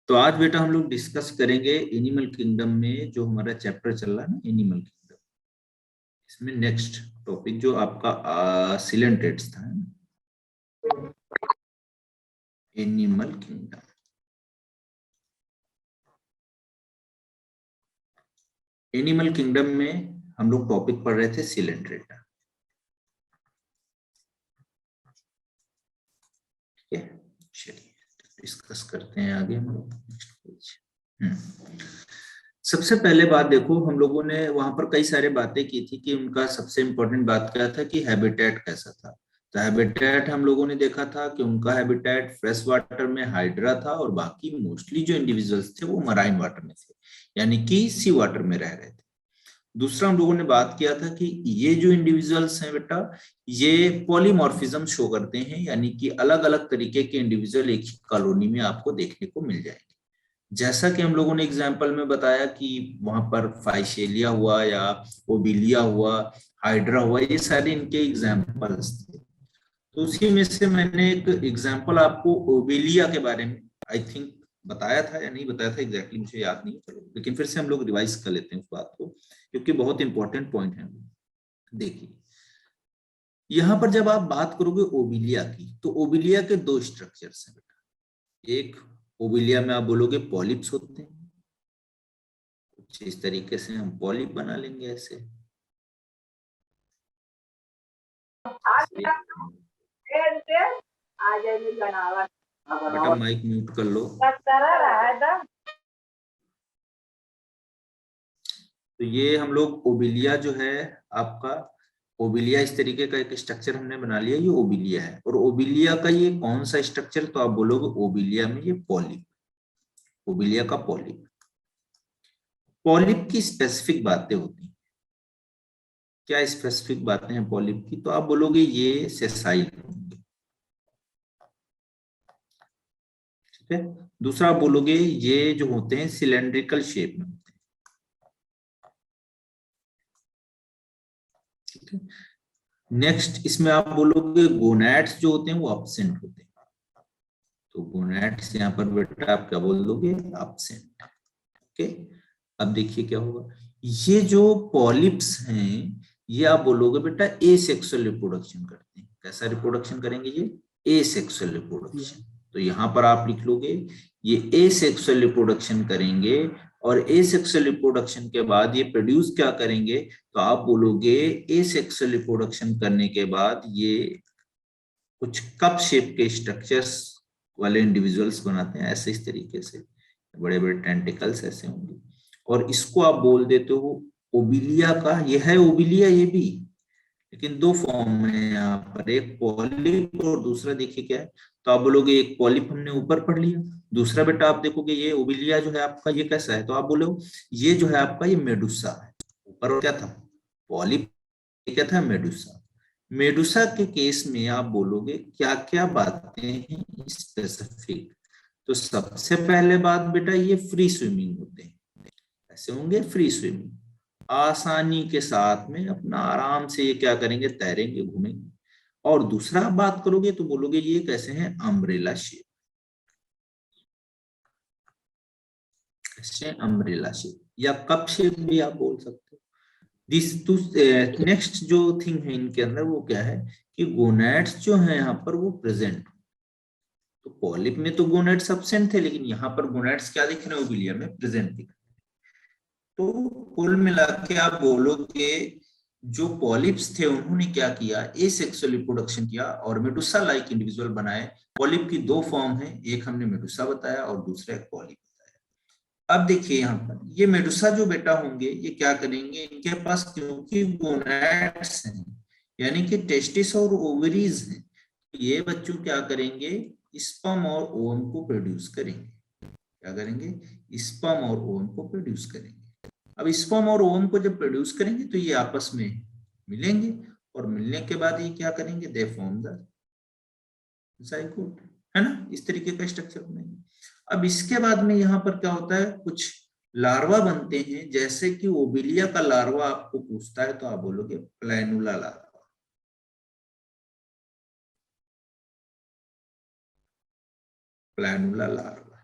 तो आज बेटा हम लोग डिस्कस करेंगे एनिमल किंगडम में जो हमारा चैप्टर चल रहा है ना, एनिमल किंगडम। इसमें नेक्स्ट टॉपिक जो आपका सिलेंट्रेट्स था, एनिमल किंगडम। एनिमल किंगडम में हम लोग टॉपिक पढ़ रहे थे सिलेंट्रेट। ठीक है, चलिए डिस्कस करते हैं आगे हम लोग नेक्स्ट पेज। सबसे पहले बात देखो, हम लोगों ने वहां पर कई सारे बातें की थी कि उनका सबसे इम्पोर्टेंट बात क्या था कि हैबिटेट कैसा था। तो हैबिटेट हम लोगों ने देखा था कि उनका हैबिटेट फ्रेश वाटर में हाइड्रा था और बाकी मोस्टली जो इंडिविजुअल्स थे वो मराइन वाटर में थे, यानी कि सी वाटर में रह रहे थे। दूसरा हम लोगों ने बात किया था कि ये जो इंडिविजुअल्स हैं बेटा, ये पॉलीमॉर्फिज्म शो करते हैं, यानी कि अलग अलग तरीके के इंडिविजुअल एक ही कॉलोनी में आपको देखने को मिल जाएंगे। जैसा कि हम लोगों ने एग्जाम्पल में बताया कि वहां पर फाइशेलिया हुआ या ओबिलिया हुआ, हाइड्रा हुआ, ये सारे इनके एग्जाम्पल्स थे। तो उसी में से मैंने एक एग्जाम्पल आपको ओबिलिया के बारे में आई थिंक बताया था या नहीं बताया था एग्जैक्टली मुझे याद नहीं, चलो लेकिन फिर से हम लोग रिवाइज कर लेते हैं उस बात को, क्योंकि बहुत इंपॉर्टेंट पॉइंट है। देखिए, यहाँ पर जब आप बात करोगे ओबिलिया की, तो ओबिलिया के दो स्ट्रक्चर्स हैं बेटा। एक, ओबिलिया में आप बोलोगे पॉलिप्स होते हैं, कुछ इस तरीके से हम पॉलिप बना लेंगे ऐसे। बेटा माइक म्यूट कर लो। तो ये हम लोग ओबिलिया जो है आपका, ओबिलिया इस तरीके का एक स्ट्रक्चर हमने बना लिया, ये ओबिलिया है। और ओबिलिया का ये कौन सा स्ट्रक्चर, तो आप बोलोगे ओबिलिया में ये पॉलिप, ओबिलिया का पॉलिप। पॉलिप की स्पेसिफिक बातें होती हैं। क्या स्पेसिफिक बातें हैं पॉलिप की, तो आप बोलोगे ये सेसाइल होंगे। ठीक है, दूसरा आप बोलोगे ये जो होते हैं सिलेंड्रिकल शेप में होते हैं। ठीक है, नेक्स्ट इसमें आप बोलोगे गोनैड्स जो होते हैं वो एब्सेंट होते हैं। तो गोनैड्स यहाँ पर बेटा आप क्या बोल दोगे, एब्सेंट। ओके, अब देखिए क्या होगा, ये जो पॉलिप्स हैं ये आप बोलोगे बेटा एसेक्सुअल रिप्रोडक्शन करते हैं। कैसा रिप्रोडक्शन करेंगे ये, एसेक्सुअल रिप्रोडक्शन। तो यहाँ पर आप लिख लोगे ये एसेक्सुअल रिप्रोडक्शन करेंगे, और एसेक्सुअल रिप्रोडक्शन के बाद ये प्रोड्यूस क्या करेंगे, तो आप बोलोगे एसेक्सुअल रिप्रोडक्शन करने के बाद ये कुछ कप शेप के स्ट्रक्चर्स वाले इंडिविजुअल्स बनाते हैं ऐसे, इस तरीके से बड़े बड़े टेंटिकल्स ऐसे होंगे। और इसको आप बोल देते हो ओबिलिया का, ये है ओबिलिया ये भी, लेकिन दो फॉर्म है यहाँ पर, एक पॉलिप और दूसरा देखिए क्या है। तो आप बोलोगे एक पॉलिप हमने ऊपर पढ़ लिया, दूसरा बेटा आप देखोगे ये ओबिलिया जो है आपका ये कैसा है, तो आप बोलो ये जो है आपका ये मेडुसा है। ऊपर क्या था पॉलिप, क्या था मेडुसा। मेडुसा के केस में आप बोलोगे क्या क्या बातें हैं स्पेसिफिक। तो सबसे पहले बात बेटा ये फ्री स्विमिंग होते हैं, ऐसे होंगे फ्री स्विमिंग, आसानी के साथ में अपना आराम से ये क्या करेंगे, तैरेंगे घूमेंगे। और दूसरा आप बात करोगे तो बोलोगे ये कैसे हैं, अम्ब्रेला शेप, कैसे अम्ब्रेला शेप या कप शेप भी आप बोल सकते हो। दिस नेक्स्ट जो थिंग है इनके अंदर वो क्या है कि गोनैड्स जो है यहाँ पर वो प्रेजेंट। तो पॉलिप में तो गोनैड्स एब्सेंट थे, लेकिन यहाँ पर गोनैड्स क्या दिख रहे हैं, ओबिलिया में प्रेजेंट दिख रहे हैं। तो कुल मिला के आप बोलोगे जो पॉलिप्स थे उन्होंने क्या किया, एसेक्सुअल रिप्रोडक्शन किया और मेडुसा लाइक इंडिविजुअल बनाए। पॉलिप की दो फॉर्म है, एक हमने मेडुसा बताया और दूसरा एक पॉलिप बताया। अब देखिए यहाँ पर ये मेडुसा जो बेटा होंगे ये क्या करेंगे, इनके पास क्योंकि गोनैड्स हैं यानी कि टेस्टिस और ओवरीज हैं, ये बच्चों क्या करेंगे, स्पर्म और ओवम को प्रोड्यूस करेंगे। क्या करेंगे, स्पर्म और ओवम को प्रोड्यूस करेंगे। अब स्पर्म और ओवम को जब प्रोड्यूस करेंगे तो ये आपस में मिलेंगे, और मिलने के बाद ये क्या करेंगे, दे फॉर्म द जाइगोट, है ना, इस तरीके का स्ट्रक्चर बनेगा। अब इसके बाद में यहाँ पर क्या होता है, कुछ लार्वा बनते हैं, जैसे कि ओबिलिया का लार्वा आपको पूछता है तो आप बोलोगे प्लैनुला लार्वा, प्लैनुला लार्वा।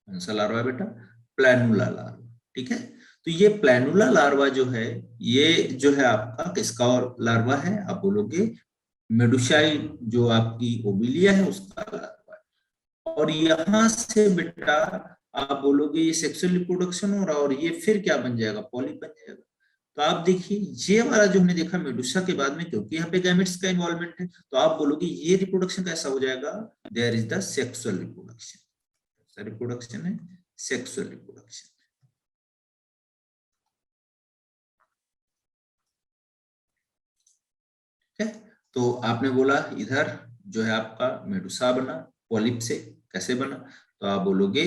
कौन सा लार्वा है बेटा? Planula larva. ठीक है, तो ये प्लैनुला लार्वा जो है, ये जो है आपका किसका और लार्वा है? आप बोलोगे मेडुसाई, जो आपकी ओबिलिया है उसका लार्वा है। और यहां से बेटा आप बोलोगे ये सेक्सुअल रिप्रोडक्शन हो रहा, और ये फिर क्या बन जाएगा? पॉलिप बन जाएगा। तो आप देखिए ये वाला जो हमने देखा मेडुसा के बाद में, क्योंकि यहाँ पे गैमेट्स का इन्वॉल्वमेंट है, तो आप बोलोगे ये रिप्रोडक्शन कैसा हो जाएगा? There is the sexual reproduction. Reproduction है सेक्सुअल रिप्रोडक्शन। ठीक है, तो आपने बोला इधर जो है आपका मेडुसा बना पॉलिप से, कैसे बना? तो आप बोलोगे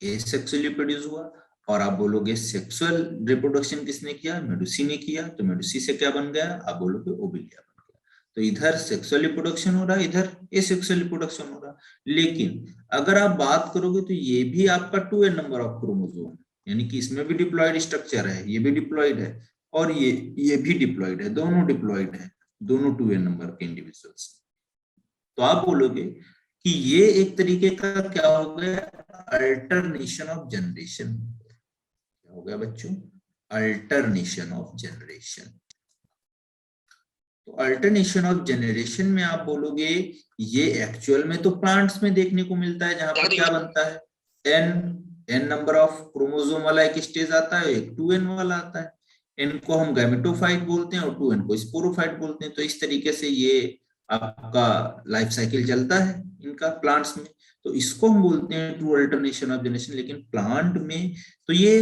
एसेक्सुअली प्रोड्यूस हुआ, और आप बोलोगे सेक्सुअल रिप्रोडक्शन किसने किया? मेडुसी ने किया। तो मेडुसी से क्या बन गया? आप बोलोगे ओबिलिया बन गया। तो इधर सेक्सुअल रिप्रोडक्शन हो रहा है, इधर एसेक्सुअल रिप्रोडक्शन हो रहा है। लेकिन अगर आप बात करोगे तो ये भी आपका 2n नंबर ऑफ क्रोमोसोम, यानी कि इसमें भी डिप्लॉयड स्ट्रक्चर है, ये भी डिप्लॉयड है, और ये भी डिप्लॉयड है, दोनों डिप्लॉयड है, दोनों 2n नंबर के इंडिविजुअल्स। तो आप बोलोगे कि ये एक तरीके का क्या हो गया? Alternation of generation. क्या हो गया बच्चों? Alternation of generation. तो अल्टरनेशन ऑफ जनरेशन में आप बोलोगे ये एक्चुअल में तो प्लांट्स में देखने को मिलता है, जहां पर क्या बनता है? एन नंबर ऑफ क्रोमोसोम वाला एक स्टेज आता है, एक 2n वाला आता है। एन को हम गैमेटोफाइट बोलते हैं और 2n को स्पोरोफाइट बोलते हैं। तो इस तरीके से ये आपका लाइफ साइकिल चलता है इनका प्लांट्स में। तो इसको हम बोलते हैं ट्रू अल्टरनेशन ऑफ जनरेशन। लेकिन प्लांट में तो ये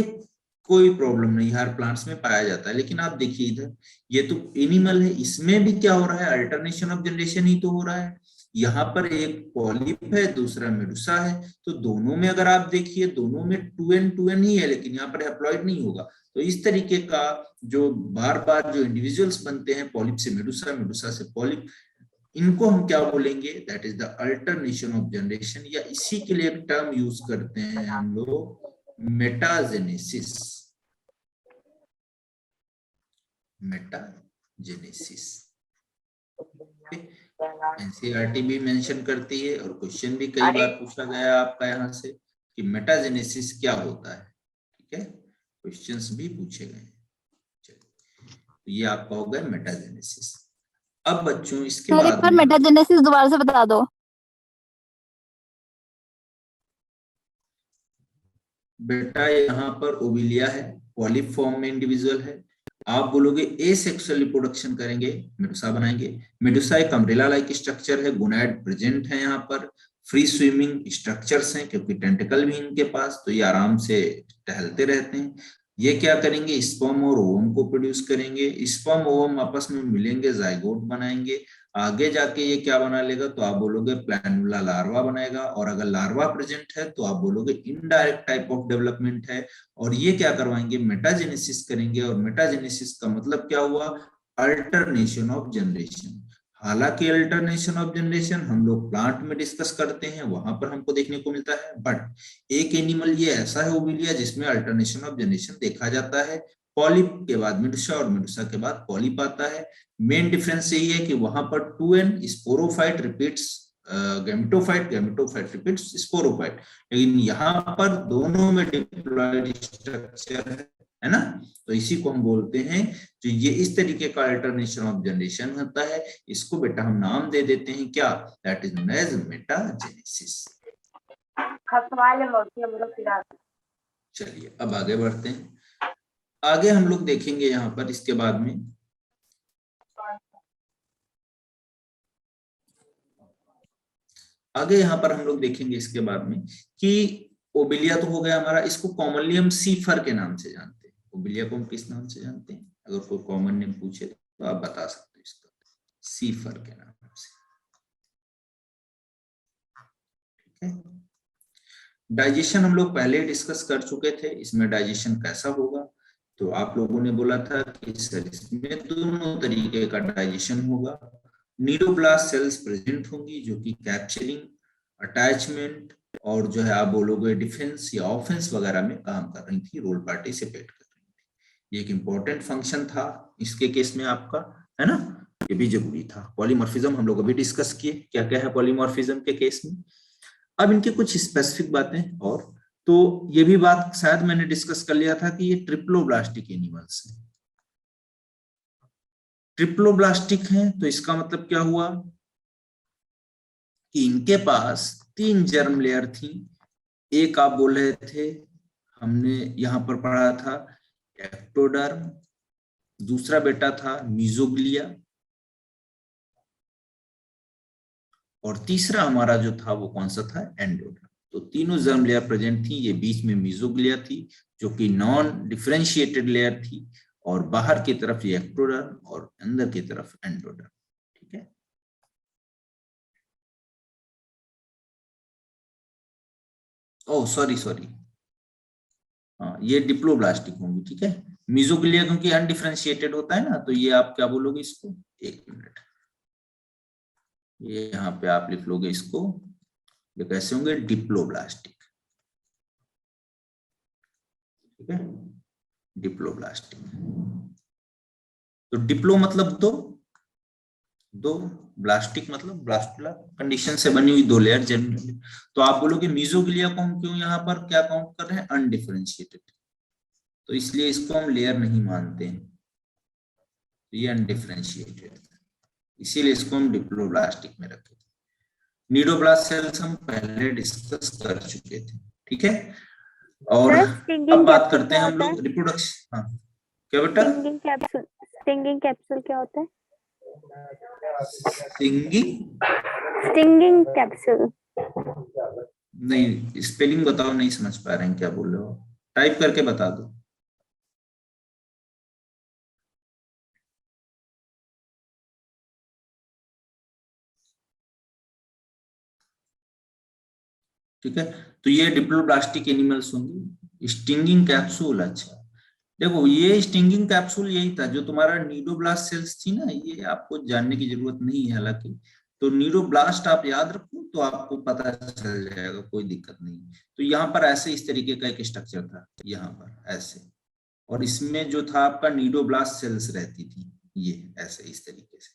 कोई प्रॉब्लम नहीं, हर प्लांट्स में पाया जाता है। लेकिन आप देखिए इधर ये तो एनिमल है, इसमें भी क्या हो रहा है? अल्टरनेशन ऑफ जनरेशन ही तो हो रहा है। यहाँ पर एक पॉलिप है, दूसरा मेडुसा है, तो दोनों में अगर आप देखिए दोनों में 2n ही है, लेकिन यहाँ पर हैप्लॉइड नहीं होगा। तो इस तरीके का जो बार बार जो इंडिविजुअल्स बनते हैं पॉलिप से मेडुसा, मेडुसा से पॉलिप, इनको हम क्या बोलेंगे? That is the alternation of generation, या इसी के लिए एक टर्म यूज करते हैं हम लोग, मेटाजेनेसिस। मेटाजेनेसिस एनसीईआरटी भी मेंशन करती है, और क्वेश्चन भी कई बार पूछा गया आपका यहाँ से कि मेटाजेनेसिस क्या होता है। ठीक है, क्वेश्चंस भी पूछे गए। तो ये आपका हो गया मेटाजेनेसिस। अब बच्चों इसके बाद में मेटाजेनेसिस दोबारा से बता दो। बेटा यहाँ पर ओविलिया है, पॉलिप फॉर्म में इंडिविजुअल है। आप बोलोगे एसेक्सुअल रिप्रोडक्शन करेंगे, मेडुसा बनाएंगे। मेडुसा एक अम्ब्रेला लाइक स्ट्रक्चर है, गोनाड प्रेजेंट है यहाँ पर, फ्री स्विमिंग स्ट्रक्चर्स हैं क्योंकि टेंटिकल भी इनके पास, तो ये आराम से टहलते रहते हैं। ये क्या करेंगे? स्पर्म और ओवम को प्रोड्यूस करेंगे, स्पर्म ओवम आपस में मिलेंगे, जाइगोट बनाएंगे। आगे जाके ये क्या बना लेगा? तो आप बोलोगे प्लैनुला लार्वा बनाएगा। और अगर लार्वा प्रेजेंट है तो आप बोलोगे इनडायरेक्ट टाइप ऑफ डेवलपमेंट है। और ये क्या करवाएंगे? मेटाजेनेसिस करेंगे। और मेटाजेनेसिस का मतलब क्या हुआ? Alternation of generation. हालांकि अल्टरनेशन ऑफ जनरेशन हम लोग प्लांट में डिस्कस करते हैं, वहां पर हमको देखने को मिलता है, बट एक एनिमल ये ऐसा है ओविलिया जिसमें अल्टरनेशन ऑफ जनरेशन देखा जाता है। पॉलिप के बाद मेडुसा और मेडुसा के बाद पॉलिप आता है। मेन डिफरेंस यही है कि वहां पर 2n sporophyte repeats gametophyte, gametophyte repeats sporophyte, लेकिन यहाँ पर दोनों में डिप्लॉयड स्ट्रक्चर है ना। तो इसी को हम बोलते हैं, जो ये इस तरीके का अल्टरनेशन ऑफ जनरेशन होता है, इसको बेटा हम नाम दे देते हैं क्या? That is known as metagenesis. चलिए अब आगे बढ़ते हैं। आगे हम लोग देखेंगे यहाँ पर इसके बाद में आगे यहाँ पर हम लोग देखेंगे इसके बाद में कि ओबिलिया तो हो गया हमारा, इसको कॉमनली हम सीफर के नाम से जानते हैं। ओबिलिया को हम किस नाम से जानते हैं? अगर कोई कॉमन नेम पूछे तो आप बता सकते हो इसका, सीफर के नाम से। ठीक है, डाइजेशन हम लोग पहले डिस्कस कर चुके थे, इसमें डाइजेशन कैसा होगा? तो आप लोगों ने बोला था कि सर इसमें दोनों तरीके का डाइजेशन होगा। नीडोब्लास्ट सेल्स प्रेजेंट होंगी जो कि कैप्चरिंग, अटैचमेंट और जो है आप बोलोगे डिफेंस या ऑफेंस वगैरह में काम कर रही थी, रोल पार्टिसिपेट कर रही थी। ये एक इंपॉर्टेंट फंक्शन था इसके केस में आपका, है ना, ये भी जरूरी था। पॉलीमॉर्फिज्म हम लोग अभी डिस्कस किए, क्या क्या है पॉलीमॉर्फिज्म के केस में। अब इनके कुछ स्पेसिफिक बातें और तो ये भी बात शायद मैंने डिस्कस कर लिया था कि ये ट्रिप्लोब्लास्टिक एनिमल्स हैं। ट्रिप्लोब्लास्टिक हैं तो इसका मतलब क्या हुआ कि इनके पास 3 जर्म लेयर थी। एक आप बोल रहे थे, हमने यहां पर पढ़ा था एक्टोडर्म, दूसरा बेटा था मीजोग्लिया, और तीसरा हमारा जो था वो कौन सा था, एंडोडर्म। तो तीनों जर्म लेयर प्रेजेंट थी। ये बीच में मीजोग्लिया थी जो कि नॉन डिफरेंशिएटेड लेयर थी, और बाहर की तरफ ये एक्टोडर्म और अंदर की तरफ एंडोडर्म। ठीक है, ओह सॉरी सॉरी, हाँ ये डिप्लोब्लास्टिक होंगी। ठीक है, मीजोग्लिया क्योंकि अनडिफरेंशिएटेड होता है ना, तो ये आप क्या बोलोगे इसको, एक मिनट, ये यहाँ पे आप लिख लोगे इसको, ये कैसे होंगे, डिप्लोब्लास्टिक। ठीक है, डिप्लोब्लास्टिक। तो डिप्लो मतलब दो, दो, ब्लास्टिक मतलब ब्लास्टुला कंडीशन से बनी हुई 2 लेयर जनरली। तो आप बोलोगे मीजोग्लिया को हम क्यों यहाँ पर क्या काउंट कर रहे हैं, अनडिफरेंशिएटेड, तो इसलिए इसको हम लेयर नहीं मानते हैं, तो ये अनडिफरेंशिएटेड, इसीलिए इसको हम डिप्लोब्लास्टिक में रखे। नीडोब्लास्ट सेल्स हम पहले डिस्कस कर चुके थे। ठीक है, और अब बात करते हैं हम लोग रिप्रोडक्शन। हाँ क्या बेटा, स्टिंगिंग कैप्सूल, स्टिंगिंग कैप्सूल क्या होता है, स्टिंगिंग कैप्सूल? नहीं, स्पेलिंग बताओ, नहीं समझ पा रहे हैं क्या बोल रहे हो, टाइप करके बता दो। ठीक है, तो ये डिप्लोब्लास्टिक एनिमल्स होंगी। स्टिंगिंग कैप्सूल, अच्छा देखो ये स्टिंगिंग कैप्सूल यही था जो तुम्हारा नीडोब्लास्ट सेल्स थी ना, ये आपको जानने की जरूरत नहीं है हालांकि। तो नीडोब्लास्ट आप याद रखो तो आपको पता चल जाएगा, कोई दिक्कत नहीं। तो यहाँ पर ऐसे इस तरीके का एक स्ट्रक्चर था, यहाँ पर ऐसे, और इसमें जो था आपका नीडोब्लास्ट सेल्स रहती थी, ये ऐसे इस तरीके से।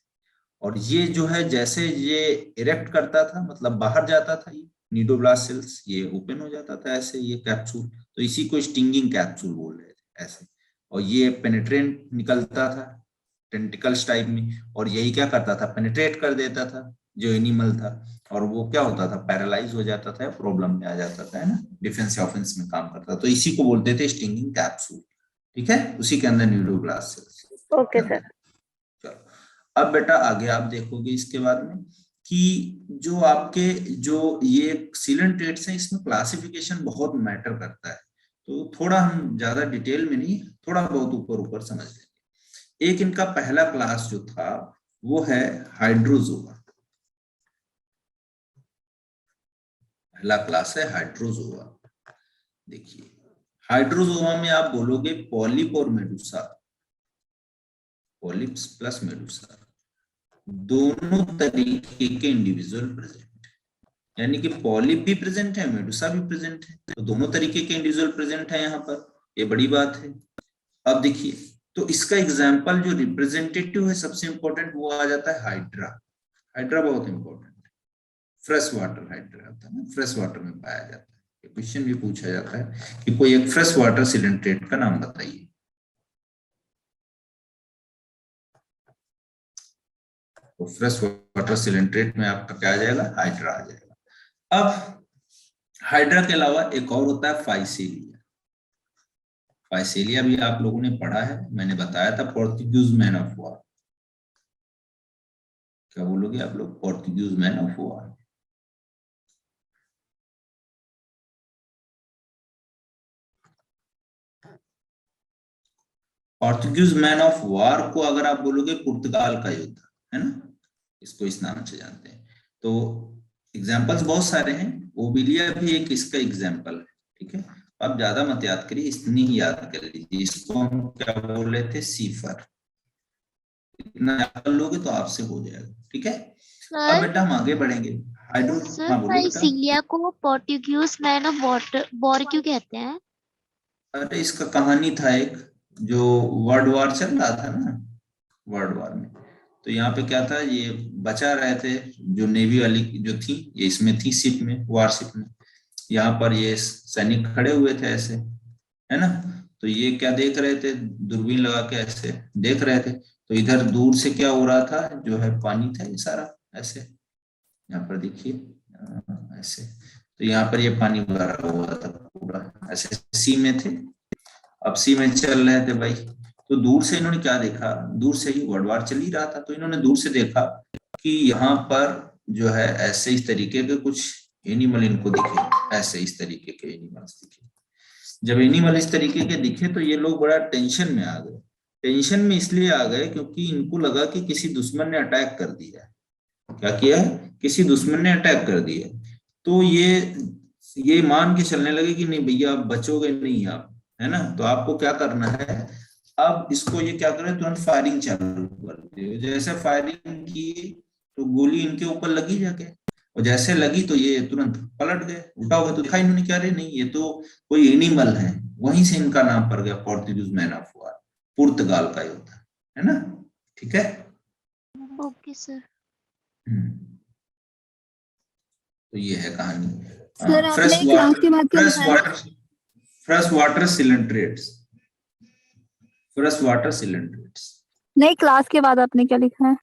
और ये जो है जैसे ये इरेक्ट करता था, मतलब बाहर जाता था, ये नीडोब्लास्ट सेल्स ये ओपन हो जाता था ऐसे, ये कैप्सूल, तो इसी को स्टिंगिंग कैप्सूल बोल रहे थे ऐसे। और ये पेनिट्रेंट निकलता था टेंटिकल्स टाइप में, और यही क्या करता था, पेनिट्रेट कर देता था जो एनिमल था, और वो क्या होता था, पैरालाइज हो जाता था, प्रॉब्लम में आ जाता था, है ना, डिफेंस ऑफेंस में काम करता था, तो इसी को बोलते थे स्टिंगिंग कैप्सूल। ठीक है, उसी के अंदर न्यूरोब्लास्ट सेल्स। Okay sir. चलो, अब बेटा आगे आप देखोगे इसके बाद में कि जो आपके जो ये सीलन ट्रेट्स हैं, इसमें क्लासिफिकेशन बहुत मैटर करता है। तो थोड़ा हम ज्यादा डिटेल में नहीं, थोड़ा बहुत ऊपर ऊपर समझ लेंगे। एक इनका पहला क्लास जो था वो है हाइड्रोजोआ। पहला क्लास है हाइड्रोजोआ। देखिए हाइड्रोजोआ में आप बोलोगे पॉलिप और मेडुसा, पॉलिप्स प्लस मेडुसा, दोनों तरीके के इंडिविजुअल प्रेजेंट, यानी कि पॉलिप भी प्रेजेंट है, मेडुसा भी प्रेजेंट है, तो दोनों तरीके के इंडिविजुअल प्रेजेंट है यहाँ पर, ये बड़ी बात है। अब देखिए, तो इसका एग्जाम्पल जो रिप्रेजेंटेटिव है सबसे इंपॉर्टेंट वो आ जाता है हाइड्रा। हाइड्रा बहुत इंपॉर्टेंट है, फ्रेश वाटर हाइड्रा होता है ना, फ्रेश वाटर में पाया जाता है। क्वेश्चन भी पूछा जाता है कि कोई एक फ्रेश वाटर सिलेंट्रेट का नाम बताइए। तो फ्रेश वाटर सिलेंट्रेट में आपका क्या आ जाएगा, हाइड्रा आ जाएगा। अब हाइड्रा के अलावा एक और होता है फाइसेलिया। फाइसेलिया भी आप लोगों ने पढ़ा है, मैंने बताया था पोर्टुगीज मैन ऑफ वॉर। क्या बोलोगे आप लोग, Portuguese man of war. Portuguese man of war को अगर आप बोलोगे पुर्तगाल का योद्धा, है ना, इसको इस नाम से जानते हैं। तो एग्जाम्पल्स बहुत सारे हैं, ओबिलिया भी एक इसका एग्जाम्पल है। ठीक है, आप ज्यादा मत याद करिए, इतनी ही याद कर लीजिए। इसको हम क्या बोल रहे थे, सीफर, इतना याद कर लोगे तो आपसे हो जाएगा। ठीक है, अब बेटा हम आगे बढ़ेंगे। हाइड्रो, हाँ बोलो बेटा। फाइसीलिया को पोर्टुगीज मैन ऑफ वॉर क्यों कहते हैं? अरे इसका कहानी था एक, जो वर्ल्ड वॉर चल रहा था ना, वर्ल्ड वॉर में, तो यहाँ पे क्या था, ये बचा रहे थे जो नेवी वाली जो थी, ये इसमें थी शिप में, वारशिप में, यहाँ पर ये सैनिक खड़े हुए थे ऐसे, है ना, तो ये क्या देख रहे थे, दूरबीन लगा के ऐसे देख रहे थे, तो इधर दूर से क्या हो रहा था, जो है पानी था ये सारा ऐसे, यहाँ पर देखिए ऐसे, तो यहाँ पर ये पानी भरा हुआ था पूरा ऐसे, सी में थे, अब सी में चल रहे थे भाई, तो दूर से इन्होंने क्या देखा, दूर से ही वर्ल्ड वार चल ही रहा था, तो इन्होंने दूर से देखा कि यहाँ पर जो है ऐसे इस तरीके के कुछ एनिमल इनको दिखे, ऐसे इस तरीके के एनिमल्स दिखे। जब एनिमल इस तरीके के दिखे तो ये लोग बड़ा टेंशन में आ गए। टेंशन में इसलिए आ गए क्योंकि इनको लगा कि किसी दुश्मन ने अटैक कर दिया है। क्या किया है, किसी दुश्मन ने अटैक कर दिया। तो ये मान के चलने लगे कि नहीं भैया आप बचोगे नहीं आप, है ना, तो आपको क्या करना है, अब इसको ये क्या करें, तुरंत फायरिंग चालू कर दिए। जैसे फायरिंग की तो गोली इनके ऊपर लगी जाके, और जैसे लगी तो ये तुरंत पलट गए, उल्टा हो गया, तो दिखाई इन्होंने क्या, रहे नहीं ये तो कोई एनिमल है, वहीं से इनका नाम पड़ गया पोर्तुगीज मैन ऑफ वॉर, पुर्तगाल का योद्धा, है ना, ठीक है। Okay sir. तो ये है कहानी। सर फ्रेश आपने क्लास के बाद क्या लिखा है? Fresh water coelenterates, fresh water coelenterates. नहीं, क्लास के बाद आपने क्या लिखा है?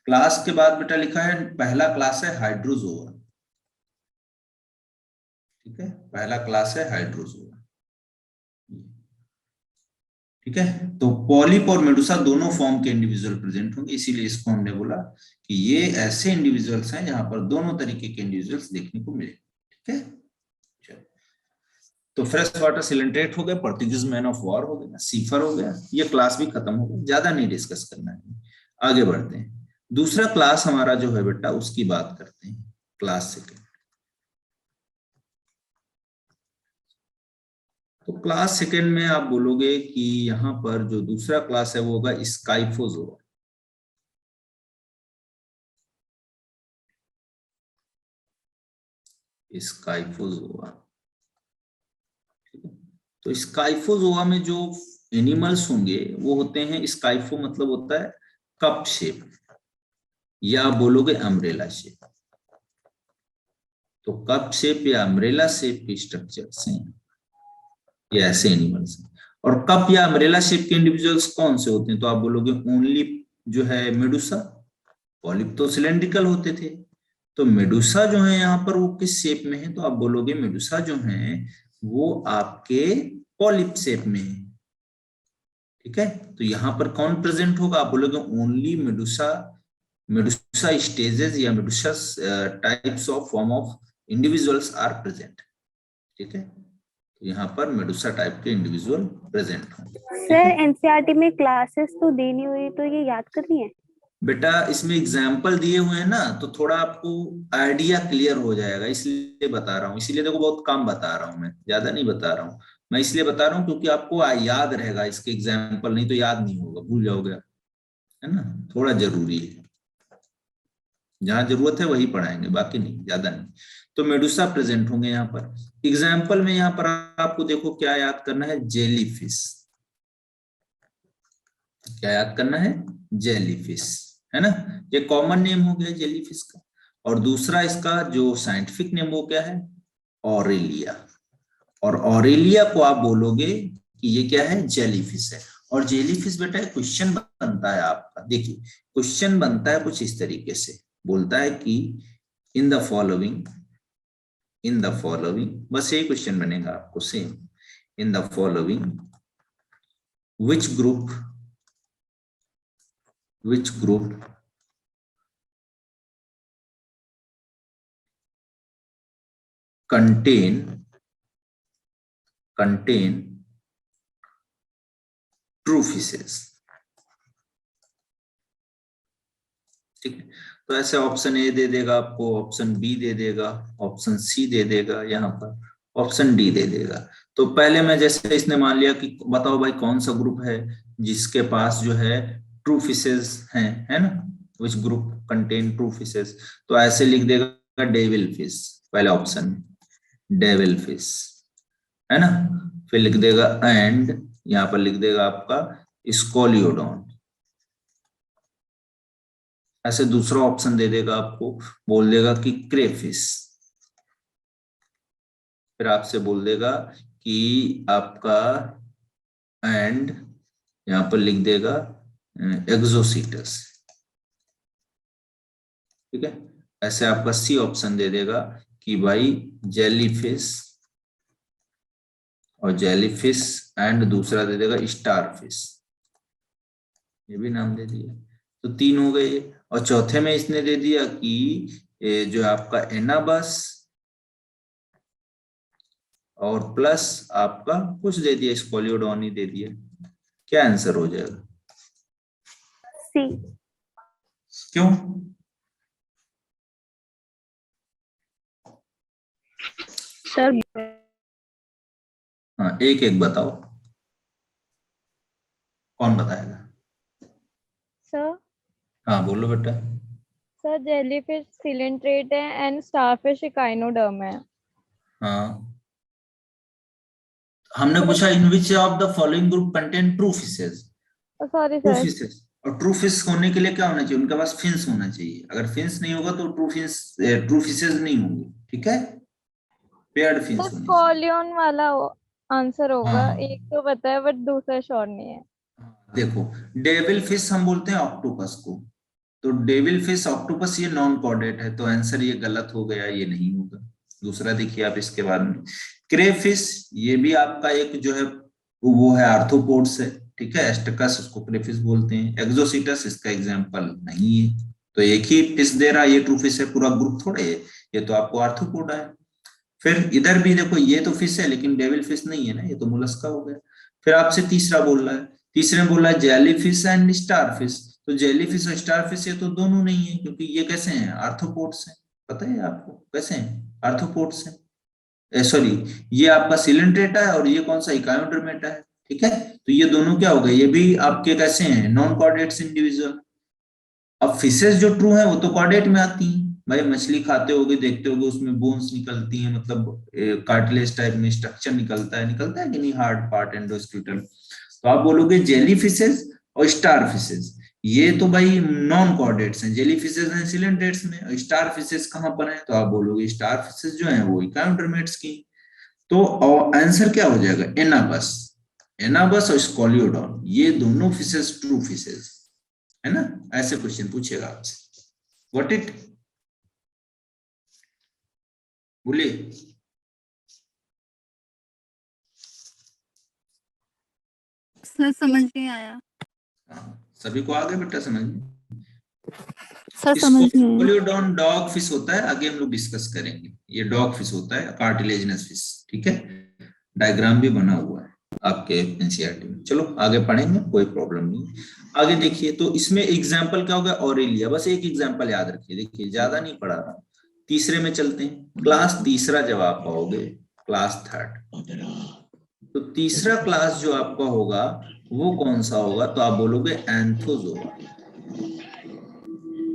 क्लास के बाद बेटा लिखा है, पहला क्लास है हाइड्रोजोआ, ठीक है, पहला क्लास है हाइड्रोजोआ, ठीक है। तो पॉलिप और मेडुसा दोनों फॉर्म के इंडिविजुअल प्रेजेंट होंगे, इसीलिए इसको हमने बोला कि ये ऐसे इंडिविजुअल्स हैं जहां पर दोनों तरीके के इंडिविजुअल्स देखने को मिले, ठीक है। तो फ्रेश वाटर सिलेंट्रेट हो गया, पोर्तुगीज मैन ऑफ वॉर हो गया, सीफर हो गया, ये क्लास भी खत्म हो गया, ज्यादा नहीं डिस्कस करना है। आगे बढ़ते हैं, दूसरा क्लास हमारा जो है बेटा उसकी बात करते हैं, क्लास सेकेंड। तो क्लास सेकेंड में आप बोलोगे कि यहाँ पर जो दूसरा क्लास है वो होगा स्काइफोजोआ। स्काइफोजोआ, तो स्काइफोजोआ में जो एनिमल्स होंगे वो होते हैं, स्काइफो मतलब होता है कप शेप, या बोलोगे अम्ब्रेला शेप। तो कप शेप या अम्ब्रेला शेप के स्ट्रक्चर्स हैं ये, ऐसे एनिमल्स हैं। और कप या अम्ब्रेला शेप के इंडिविजुअल्स कौन से होते हैं, तो आप बोलोगे ओनली जो है मेडुसा, पॉलिप तो सिलेंड्रिकल होते थे, तो मेडुसा जो है यहाँ पर वो किस शेप में है, तो आप बोलोगे मेडुसा जो है वो आपके पॉलिप शेप में है, ठीक है। तो यहाँ पर कौन प्रेजेंट होगा, आप बोलोगे ओनली मेडुसा, मेडुसा स्टेजेस या medusa types of form of individuals are present, ठीक है। तो यहाँ पर मेडुसा टाइप के इंडिविजुअल प्रेजेंट होंगे। सर एनसीईआरटी में क्लासेस तो देनी हुई, तो ये याद करनी है बेटा, इसमें एग्जाम्पल दिए हुए हैं ना, तो थोड़ा आपको आइडिया क्लियर हो जाएगा, इसलिए बता रहा हूँ, इसीलिए देखो बहुत कम बता रहा हूँ, मैं ज्यादा नहीं बता रहा हूँ, मैं इसलिए बता रहा हूँ क्योंकि आपको याद रहेगा इसके एग्जाम्पल, नहीं तो याद नहीं होगा, भूल जाओगे, है ना, थोड़ा जरूरी है, जहां जरूरत है वही पढ़ाएंगे, बाकी नहीं, ज्यादा नहीं। तो मेडुसा प्रेजेंट होंगे यहाँ पर। एग्जाम्पल में यहाँ पर आपको देखो क्या याद करना है, जेलीफिश, क्या याद करना है, जेलीफिश, है ना, ये कॉमन नेम हो गया जेलीफिश का। और दूसरा इसका जो साइंटिफिक नेम वो क्या है, ऑरेलिया, और ऑरेलिया को आप बोलोगे कि ये क्या है, जेलीफिश है। और जेलीफिश बेटा क्वेश्चन बनता है आपका, देखिए क्वेश्चन बनता है कुछ इस तरीके से, बोलता है कि इन द फॉलोइंग, बस यही क्वेश्चन बनेगा आपको same, in the following which group contain true fishes, ठीक है। तो ऐसे ऑप्शन ए दे देगा आपको, ऑप्शन बी दे देगा, ऑप्शन सी दे देगा, यहाँ पर ऑप्शन डी दे देगा। तो पहले मैं जैसे इसने मान लिया कि बताओ भाई कौन सा ग्रुप है जिसके पास जो है ट्रू फिशेस हैं, है ना, which group contain true fishes, तो ऐसे लिख देगा डेविल फिश, पहला ऑप्शन डेविल फिश, है ना, फिर लिख देगा एंड यहाँ पर लिख देगा आपका स्कोलियोडॉन, ऐसे दूसरा ऑप्शन दे देगा आपको, बोल देगा कि क्रेफिश, फिर आपसे बोल देगा कि आपका एंड यहां पर लिख देगा एक्सोसीटस, ठीक है। ऐसे आपका सी ऑप्शन दे देगा कि भाई जेलीफिश, और जेलीफिश एंड दूसरा दे देगा स्टारफिश, ये भी नाम दे दिया, तो 3 हो गए। और चौथे में इसने दे दिया कि ये जो आपका एनाबस और प्लस आपका कुछ दे दिया, स्कोलियोडॉन ही दे दिया। क्या आंसर हो जाएगा? सी। क्यों? सर हाँ, एक एक बताओ, कौन बताएगा? सर हाँ बोलो बेटा। सर जेलीफिश सिलेंट्रेट है एंड स्टारफिश इकाइनोडर्म है। हाँ, हमने पूछा in which of the following group contain true fishes. Sorry true sir. Fishes, और ट्रू फिश होने के लिए क्या होना चाहिए? उनके पास फिन्स होना चाहिए। अगर फिन्स नहीं होगा तो ट्रू फिशेस नहीं होंगे, ठीक है। पेयर्ड फिन्स होनी चाहिए। स्कॉलियन वाला आंसर होगा, हाँ एक तो पता है बट दूसरा श्योर नहीं है। देखो, डेविल फिश हम बोलते हैं ऑक्टोपस को, तो डेविल फिश ऑक्टोपस ये नॉन कॉर्डेट है, तो आंसर ये गलत हो गया, ये नहीं होगा। दूसरा देखिए आप इसके बाद में, क्रेफिश, ये भी आपका एक जो है वो है आर्थ्रोपोड्स है, ठीक है। एस्टकस उसको क्रेफिश बोलते हैं। एक्सोसीटस इसका एग्जांपल नहीं है, तो एक ही फिश दे रहा है, ये ट्रू फिश है, पूरा ग्रुप थोड़े है, ये तो आपको आर्थ्रोपोड है। फिर इधर भी देखो, ये तो फिश है लेकिन डेविल फिश नहीं है ना, ये तो मोलस्का हो गया। फिर आपसे तीसरा बोल रहा है, तीसरे में बोल रहा है jelly fish and star fish, तो जेली फिश और स्टार फिश ये तो दोनों नहीं है, क्योंकि ये कैसे हैं? आर्थ्रोपोड्स हैं। पता है आपको कैसे हैं? आर्थ्रोपोड्स हैं, सॉरी, ये आपका सिलेंट्रेटा है और ये कौन सा? इकायोडर्मेटा है, ठीक है। तो ये दोनों क्या हो गए? ये भी आपके कैसे हैं? Non chordates individual. अब फिशेस जो ट्रू है वो तो कॉर्डेट में आती हैं। भाई मछली खाते होगे, देखते होगे, उसमें बोन्स निकलती हैं, मतलब कार्टिलेज टाइप में स्ट्रक्चर निकलता है कि नहीं, हार्ड पार्ट एंडोस्क्यूटल। तो आप बोलोगे जेली फिशेस और स्टार फिशेस, ये तो भाई नॉन कॉर्डेट्स हैं। जेली फिशेस हैं सिलेंड्रेट्स में, और स्टार फिशेस कहां पर हैं? तो आप बोलोगे स्टार फिशेस जो हैं वो इकायोडर्मेट्स की। तो आंसर क्या हो जाएगा? एनाबस। एनाबस और स्कोलियोडॉन, ये दोनों फिशेस ट्रू फिशेस है ना। ऐसे क्वेश्चन पूछेगा आपसे, व्हाट इट, बोलिए। सर समझ नहीं आया। सभी को आ गए बेटा समझ में? सर समझ नहीं आया। स्कोलियोडॉन डॉग फिश होता है, आगे हम लोग डिस्कस करेंगे। ये डॉग फिश होता है, कार्टिलेजिनस फिश, ठीक है। डायग्राम भी बना हुआ है आपके एनसीईआरटी में। चलो आगे पढ़ेंगे, कोई प्रॉब्लम नहीं। आगे देखिए, तो इसमें एग्जाम्पल क्या होगा? ऑरेलिया, बस एक एग्जाम्पल याद रखिए, देखिए ज्यादा नहीं पढ़ा रहा। तीसरे में चलते हैं, क्लास तीसरा जब आप पाओगे, क्लास थर्ड, तो तीसरा क्लास जो आपका होगा वो कौन सा होगा? तो आप बोलोगे एंथोजोआ।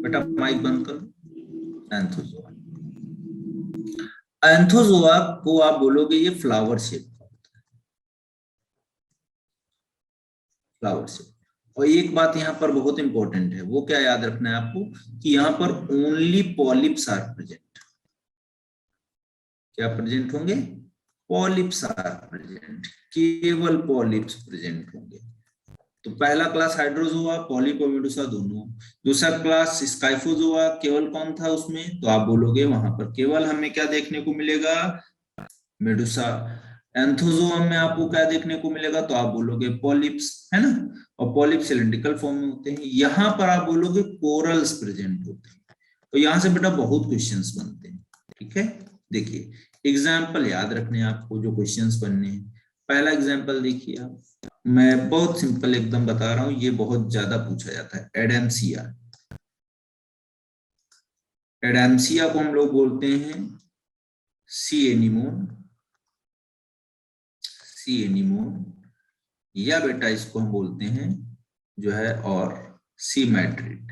बेटा माइक बंद करो। एंथोजोआ, एंथोजोआ को आप बोलोगे ये फ्लावर शेप का होता है, फ्लावर शेप। और एक बात यहाँ पर बहुत इंपॉर्टेंट है, वो क्या याद रखना है आपको, कि यहाँ पर ओनली पॉलिप्स आर प्रेजेंट। क्या प्रेजेंट होंगे? पॉलिप्स आर प्रेजेंट, केवल पॉलिप्स प्रेजेंट होंगे। तो पहला क्लास हाइड्रोजोआ, पॉलिप और मेडुसा दोनों। दूसरा क्लास स्काइफोजोआ, केवल कौन था उसमें? तो आप बोलोगे वहां पर केवल हमें क्या देखने को मिलेगा? मेडुसा। एंथोजोआ में आपको क्या देखने को मिलेगा? तो आप बोलोगे पॉलिप्स, है ना। और पॉलिप सिलेंड्रिकल फॉर्म में होते हैं। यहाँ पर आप बोलोगे कोरल्स प्रेजेंट होते हैं। तो यहाँ से बेटा बहुत क्वेश्चंस बनते हैं, ठीक है। देखिए एग्जाम्पल याद रखने हैं आपको, जो क्वेश्चंस बनने हैं। पहला एग्जाम्पल देखिए आप, मैं बहुत सिंपल एकदम बता रहा हूं, ये बहुत ज्यादा पूछा जाता है। एडेम्सिया, एडेम्सिया को हम लोग बोलते हैं सी एनिमोन, सी एनिमोन, या बेटा इसको हम बोलते हैं जो है और सी मैट्रिड,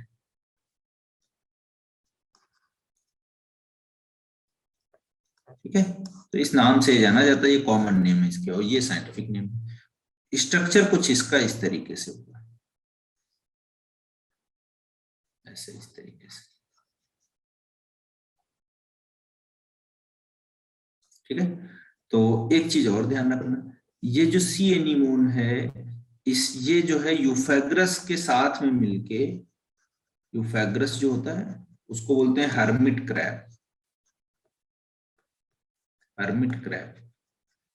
ठीक है। तो इस नाम से जाना जाता है, ये कॉमन नेम है इसके, और ये साइंटिफिक नेम। स्ट्रक्चर कुछ इसका इस तरीके से होगा, ऐसे इस तरीके से, ठीक है। तो एक चीज और ध्यान रखना, ये जो सी एनीमोन है, ये जो है यूफेग्रस के साथ में मिलके, यूफेग्रस जो होता है उसको बोलते हैं हर्मिट क्रैब। हर्मिट क्रैब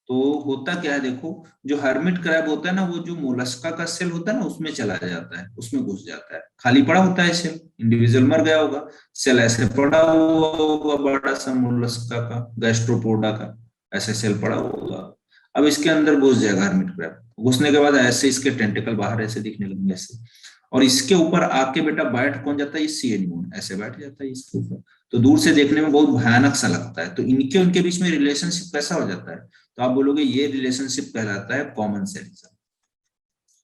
तो होता क्या है, देखो जो हर्मिट क्रैब होता है ना, वो जो मोलस्का का सेल होता है ना उसमें चला जाता है, उसमें घुस जाता है, खाली पड़ा होता है सेल, इंडिविजुअल मर गया होगा, सेल ऐसे पड़ा हुआ होगा, बड़ा सा मोलस्का का, गैस्ट्रोपोडा का ऐसे सेल पड़ा होगा। अब इसके अंदर घुस जाएगा हर्मिट क्रैब, घुसने के बाद ऐसे इसके टेंटिकल बाहर ऐसे दिखने लगेंगे ऐसे, और इसके ऊपर आके बेटा बैठ कौन जाता है, ये सी एनीमोन ऐसे बैठ जाता है इसके ऊपर। तो दूर से देखने में बहुत भयानक सा लगता है। तो इनके उनके बीच में रिलेशनशिप कैसा हो जाता है, तो आप बोलोगे ये रिलेशनशिप कहलाता है कॉमन सेलिज्म।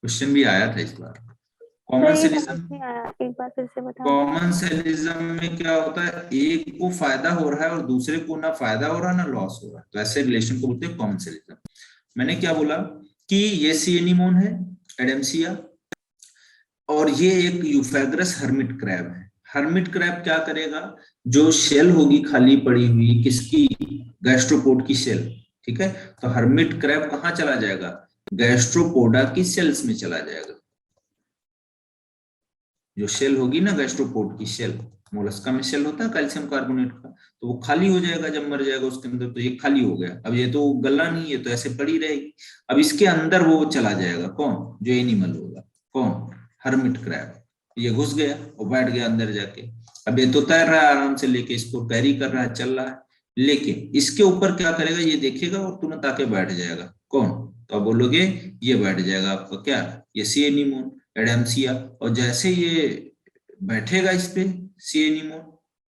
क्वेश्चन भी आया था इस बार। कॉमन सर ये समझ सेलिज्म, नहीं आया, एक बार फिर से बताओ। कॉमन सेलिज्म में क्या होता है, एक को फायदा हो रहा है और दूसरे को ना फायदा हो रहा है ना लॉस हो रहा है, तो ऐसे रिलेशन को बोलते हैं कॉमन सेलिज्म। मैंने क्या बोला कि ये सी एनीमोन है, एडेम्सिया, और ये एक यूफेग्रस हर्मिट क्रैब है। हर्मिट क्रैब क्या करेगा, जो शेल होगी खाली पड़ी हुई किसकी, गैस्ट्रोपोड की शेल, ठीक है, तो हर्मिट क्रैब कहाँ चला जाएगा, गैस्ट्रोपोडा की सेल्स में चला जाएगा। जो शेल होगी ना गैस्ट्रोपोड की शेल, मोलस्का में शेल होता है कैल्शियम कार्बोनेट का, तो वो खाली हो जाएगा जब मर जाएगा उसके अंदर, तो ये खाली हो गया, अब ये तो गला नहीं है तो ऐसे पड़ी रहेगी। अब इसके अंदर वो चला जाएगा कौन, जो एनिमल होगा, कौन, हर्मिट क्रैब, ये घुस गया और बैठ गया अंदर जाके। अब ये तो तैर रहा है आराम से, लेके इसको कैरी कर रहा है, चल रहा है, लेकिन इसके ऊपर क्या करेगा, ये देखेगा और तुरंत आके बैठ जाएगा, कौन, तो आप बोलोगे ये बैठ जाएगा आपका क्या, ये सी एनीमोन एडेम्सिया। और जैसे ये बैठेगा इस पे सी एनीमोन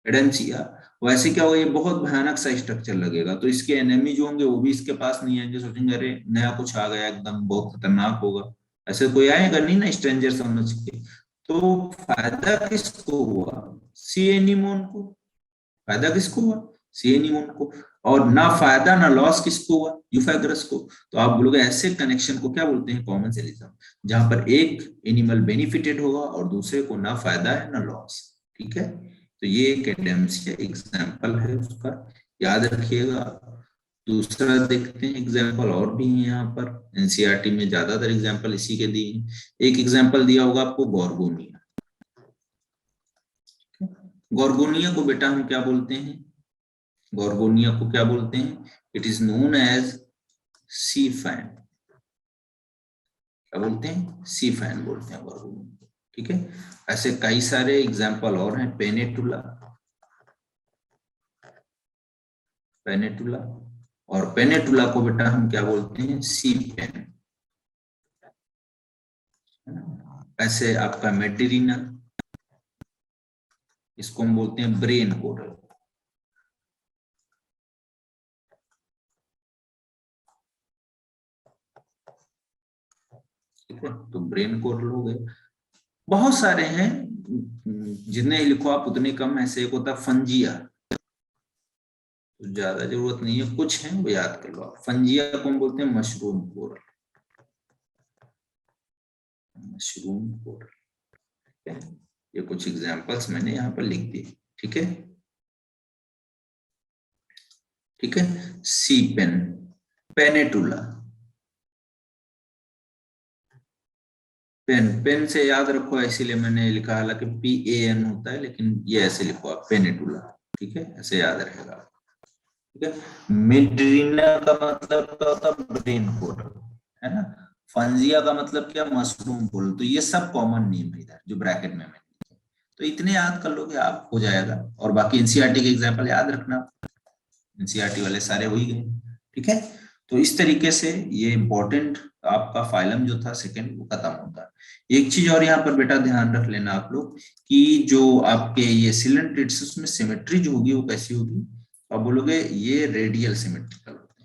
एडेम्सिया, वैसे क्या होगा, ये बहुत भयानक सा स्ट्रक्चर लगेगा, तो इसके एनिमी जो होंगे वो भी इसके पास नहीं आएंगे, सोचेंगे अरे नया कुछ आ गया एकदम बहुत खतरनाक होगा, ऐसे कोई आएगा नहीं ना स्ट्रेंजर समझ के। तो फायदा किसको हुआ, सी एनीमोन को, फायदा किसको हुआ, सी एनीमोन को, और ना फायदा ना लॉस किसको हुआ, यूफेग्रस को। तो आप बोलोगे ऐसे कनेक्शन को क्या बोलते हैं, कॉमन सेलिज्म, जहां पर एक एनिमल बेनिफिटेड होगा और दूसरे को ना फायदा है ना लॉस, ठीक है। तो ये एक एग्जाम्पल है उसका, याद रखिएगा। दूसरा देखते हैं एग्जाम्पल, और भी है यहाँ पर, एनसीईआरटी में ज्यादातर एग्जाम्पल इसी के दिए हैं। एक एग्जाम्पल दिया होगा आपको गॉर्गोनिया। गॉर्गोनिया को बेटा हम क्या बोलते हैं, गॉर्गोनिया को क्या बोलते हैं, it is known as sea fan. क्या बोलते हैं, सी फैन बोलते हैं गॉर्गोनिया को, ठीक है। ऐसे कई सारे एग्जाम्पल और हैं, पेनेटुला, पेनेटुला, और पेनेटुला को बेटा हम क्या बोलते हैं, सी पेन। ऐसे आपका मेटेरिना, इसको हम बोलते हैं ब्रेन कोरल, ठीक है, तो ब्रेन कोरल हो गए। बहुत सारे हैं, जितने लिखो आप उतने कम। ऐसे एक होता है फंजिया, तो ज्यादा जरूरत नहीं है, कुछ है वो याद कर लो आप। फंजिया को हम बोलते हैं मशरूम कोरल, मशरूम कोरल, ठीक है। ये कुछ एग्जांपल्स मैंने यहाँ पर लिख दिए, ठीक है, ठीक है। सी पेन, पेनेटुला, पेन, पेन से याद रखो इसीलिए मैंने लिखा, हालांकि PAN होता है लेकिन ये ऐसे लिखो आप, पेनेटुला, ठीक है, ऐसे याद रहेगा, ठीक है। मिड्रीना का मतलब क्या होता है, ब्रेन कोरल, है ना। फंजिया का मतलब क्या, मशरूम कोरल। तो ये सब कॉमन नेम है इधर जो ब्रैकेट में मैंने लिखे, तो इतने याद कर लोगे आप, हो जाएगा। और बाकी एनसीईआरटी के एग्जाम्पल याद रखना, एनसीईआरटी वाले सारे हो ही गए, ठीक है। तो इस तरीके से ये इंपॉर्टेंट आपका फाइलम जो था सेकंड वो खत्म होता है। एक चीज और यहाँ पर बेटा ध्यान रख लेना आप लोग, कि जो आपके ये सिलेंट्रेट्स उसमें सिमेट्री जो होगी वो कैसी होगी, आप बोलोगे ये रेडियल सिमेट्रिकल होते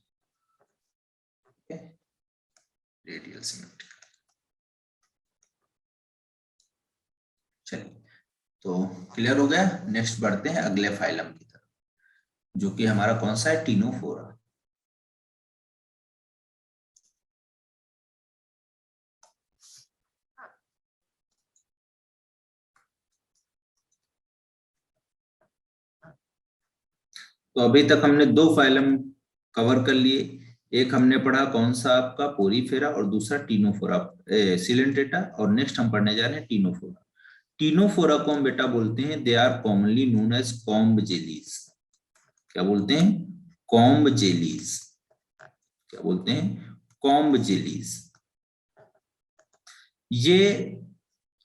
हैं, रेडियल सिमेट्रिकल। चलिए, तो क्लियर हो गया। नेक्स्ट बढ़ते हैं अगले फाइलम की तरफ, जो कि हमारा कौन सा है, टीनोफोरा। तो अभी तक हमने दो फाइलम कवर कर लिए, एक हमने पढ़ा कौन सा आपका पोरीफेरा और दूसरा टीनोफोरा सिलेंट्रेटा, और नेक्स्ट हम पढ़ने जा रहे हैं टीनोफोरा। टीनोफोरा को हम बेटा बोलते हैं they are commonly known as comb jellies. क्या बोलते हैं? Comb jellies. क्या बोलते हैं? Comb jellies. ये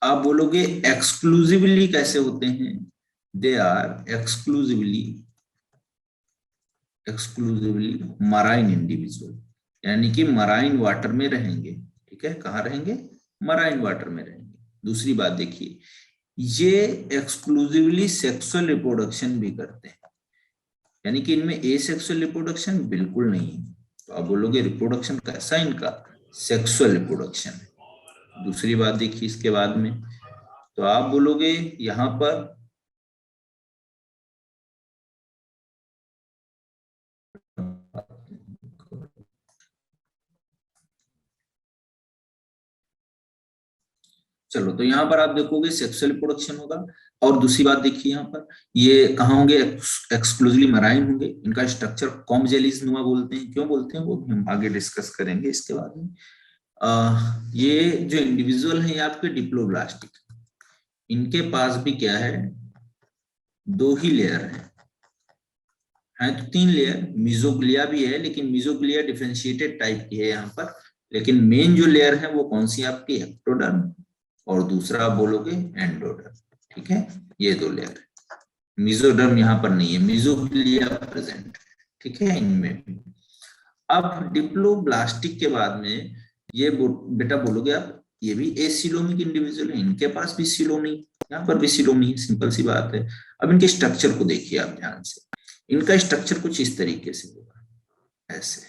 आप बोलोगे एक्सक्लूसिवली कैसे होते हैं? They are exclusively marine individual, यानी कि मराइन वाटर में रहेंगे। ठीक है, कहाँ रहेंगे? मराइन वाटर में रहेंगे। दूसरी बात देखिए, ये एक्सक्लूसिवली सेक्सुअल रिप्रोडक्शन भी करते हैं, यानी कि इनमें एसेक्सुअल रिप्रोडक्शन बिल्कुल नहीं है। तो आप बोलोगे रिप्रोडक्शन कैसा इनका? सेक्सुअल रिप्रोडक्शन है। दूसरी बात देखिए इसके बाद में, तो आप बोलोगे यहां पर चलो, तो यहाँ पर आप देखोगे सेक्सुअल रिप्रोडक्शन होगा। और दूसरी बात देखिए यहाँ पर, ये कहाँ होंगे? एक्सक्लूसिवली मराइन होंगे। इनका स्ट्रक्चर कॉम्ब जेलीज नुमा बोलते हैं। क्यों बोलते हैं वो हम आगे डिस्कस करेंगे इसके बाद में। ये जो इंडिविजुअल है ये आपके डिप्लोब्लास्टिक, इनके पास भी क्या है? दो ही लेयर है तो तीन लेयर। मिजोग्लिया भी है, लेकिन मिजोग्लिया डिफरेंशिएटेड टाइप की है यहाँ पर। लेकिन मेन जो लेयर है वो कौन सी आपकी? एक्टोडर्म, और दूसरा आप बोलोगे एंडोडर्म। ठीक है, ये दो लेयर है। मिजोडर्म यहाँ पर नहीं है, मिजोग्लिया प्रेजेंट। ठीक है इनमें भी। अब डिप्लोब्लास्टिक के बाद में ये बेटा बोलोगे आप ये भी एसिलोमिक इंडिविजुअल है, इनके पास भी सिलो नहीं, यहाँ पर भी सिलो नहीं, सिंपल सी बात है। अब इनके स्ट्रक्चर को देखिए आप ध्यान से। इनका स्ट्रक्चर कुछ इस तरीके से होगा, ऐसे।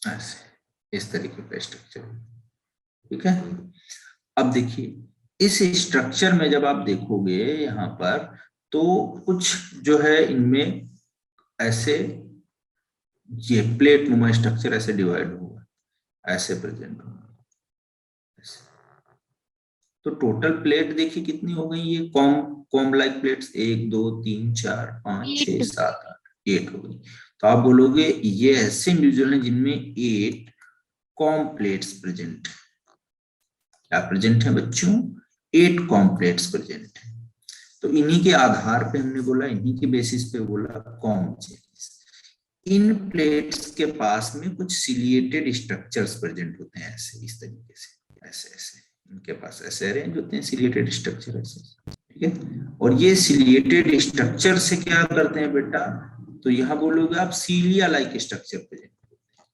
ऐसे इस तरीके का स्ट्रक्चर। ठीक है, अब देखिए इस स्ट्रक्चर में जब आप देखोगे यहाँ पर, तो कुछ जो है इनमें ऐसे ये प्लेट नुमा स्ट्रक्चर ऐसे डिवाइड होगा, ऐसे प्रेजेंट होगा। तो टोटल प्लेट देखिए कितनी हो गई? ये कॉम्ब लाइक प्लेट्स 1 2 3 4 5 6 7 8 8 हो गई। तो आप बोलोगे ये ऐसे इंडिविजुअल हैं जिनमें 8 कॉम्ब प्लेट्स प्रेजेंट। क्या प्रेजेंट है बच्चों? 8 कॉम्ब प्लेट्स प्रेजेंट है। तो इन्हीं के आधार पे हमने बोला, इन्हीं के बेसिस पे बोला कॉम्ब जेलीज। इन प्लेट्स के पास में कुछ सिलिएटेड स्ट्रक्चर्स प्रेजेंट होते हैं, ऐसे इस तरीके से, ऐसे ऐसे इनके पास ऐसे अरेंज होते हैं सिलिएटेड स्ट्रक्चर ऐसे। ठीक है, और ये सिलिएटेड स्ट्रक्चर से क्या करते हैं बेटा? तो यहाँ बोलोगे आप सीलिया लाइक स्ट्रक्चर प्रेजेंट होते हैं,